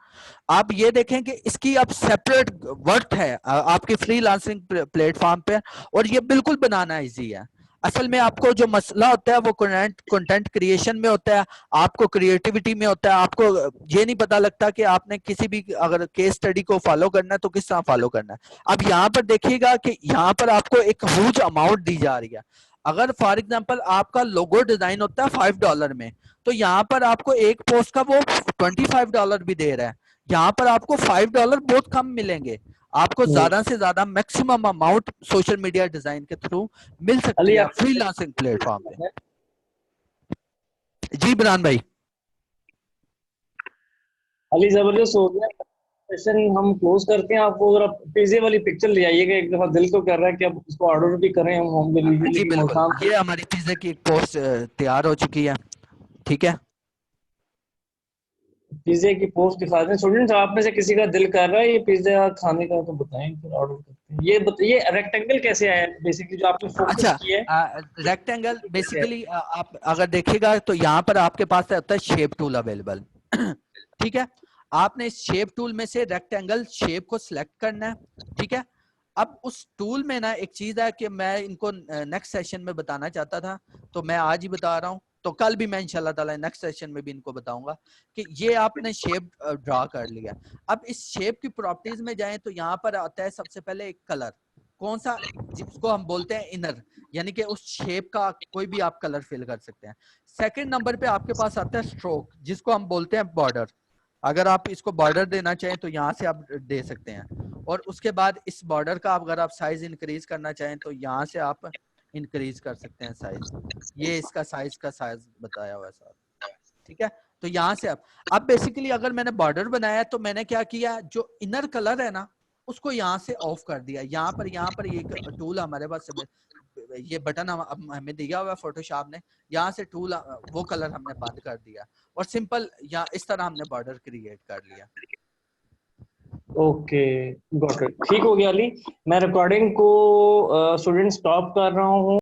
आप ये देखें कि इसकी अब सेपरेट वर्थ है आपके फ्रीलांसिंग प्लेटफॉर्म पे, और ये बिल्कुल बनाना इजी है। असल में आपको जो मसला होता है वो कंटेंट क्रिएशन में होता है, आपको क्रिएटिविटी में होता है। आपको ये नहीं पता लगता कि आपने किसी भी अगर केस स्टडी को फॉलो करना है तो किस तरह फॉलो करना है। अब यहाँ पर देखिएगा कि यहाँ पर आपको एक ह्यूज अमाउंट दी जा रही है। अगर फॉर एग्जांपल आपका लोगो डिजाइन होता है $5 में, तो यहाँ पर आपको एक पोस्ट का वो $25 भी दे रहा है। यहाँ पर आपको $5 बहुत कम मिलेंगे। आपको ज्यादा से ज्यादा maximum amount social media design के थ्रू मिल सकती अली है आप फ्रीलांसिंग प्लेटफॉर्म पे। जी बिरान भाई। अली जबरदस्त हो गया सेशन, हम क्लोज करते हैं। आपको जरा पिज्जे वाली पिक्चर ले आइएगा, एक दफा दिल तो कर रहा है कि अब इसको ऑर्डर भी करें हम होम डिलीवरी, जी लेकिन बिल्कुल, मौसाम ये हमारी पिज्जे की एक पोस्ट तैयार हो चुकी है, ठीक है। पिज्जे की पोस्ट दिखा दें। स्टूडेंट्स आप में से किसी का दिल कर रहा है ये पिज्जा खाने का तो बताएं, फिर ऑर्डर करते हैं। ये ये रेक्टेंगल कैसे आया बेसिकली, जो आपने फोकस अच्छा, किया है रेक्टेंगल कैसे आया? बेसिकली आप अगर देखिएगा तो यहाँ पर आपके पास होता है शेप टूल अवेलेबल। ठीक है, आपने इस शेप टूल में से रेक्टेंगल शेप को सिलेक्ट करना है, ठीक है। अब उस टूल में ना एक चीज है कि मैं इनको नेक्स्ट सेशन में बताना चाहता था, तो मैं आज ही बता रहा हूँ, तो कल भी मैं इंशाल्लाह ताला नेक्स्ट सेशन में भी इनको बताऊंगा कि ये आपने शेप ड्रा कर लिया। अब इस शेप की प्रॉपर्टीज में जाएं तो यहाँ पर आता है सबसे पहले एक कलर, कौन सा, जिसको हम बोलते हैं इनर, यानी कि उस शेप का कोई भी आप कलर फिल कर सकते हैं। सेकंड नंबर पे आपके पास आता है स्ट्रोक, जिसको हम बोलते हैं बॉर्डर। अगर आप इसको बॉर्डर देना चाहें तो यहाँ से आप दे सकते हैं, और उसके बाद इस बॉर्डर का अगर आप साइज इंक्रीज करना चाहें तो यहाँ से आप इंक्रीज कर सकते हैं साइज। ये इसका साइज बताया हुआ है सर, ठीक है। तो यहाँ से अब बेसिकली अगर मैंने बॉर्डर बनाया तो मैंने क्या किया, जो इनर कलर है ना उसको यहाँ से ऑफ कर दिया। यहाँ पर एक टूल हमारे पास ये बटन हमें दिया हुआ है फोटोशॉप ने, यहाँ से टूल वो कलर हमने बंद कर दिया, और सिंपल यहाँ इस तरह हमने बॉर्डर क्रिएट कर लिया। ओके, गॉट इट, ठीक हो गया अली। मैं रिकॉर्डिंग को स्टूडेंट स्टॉप कर रहा हूँ।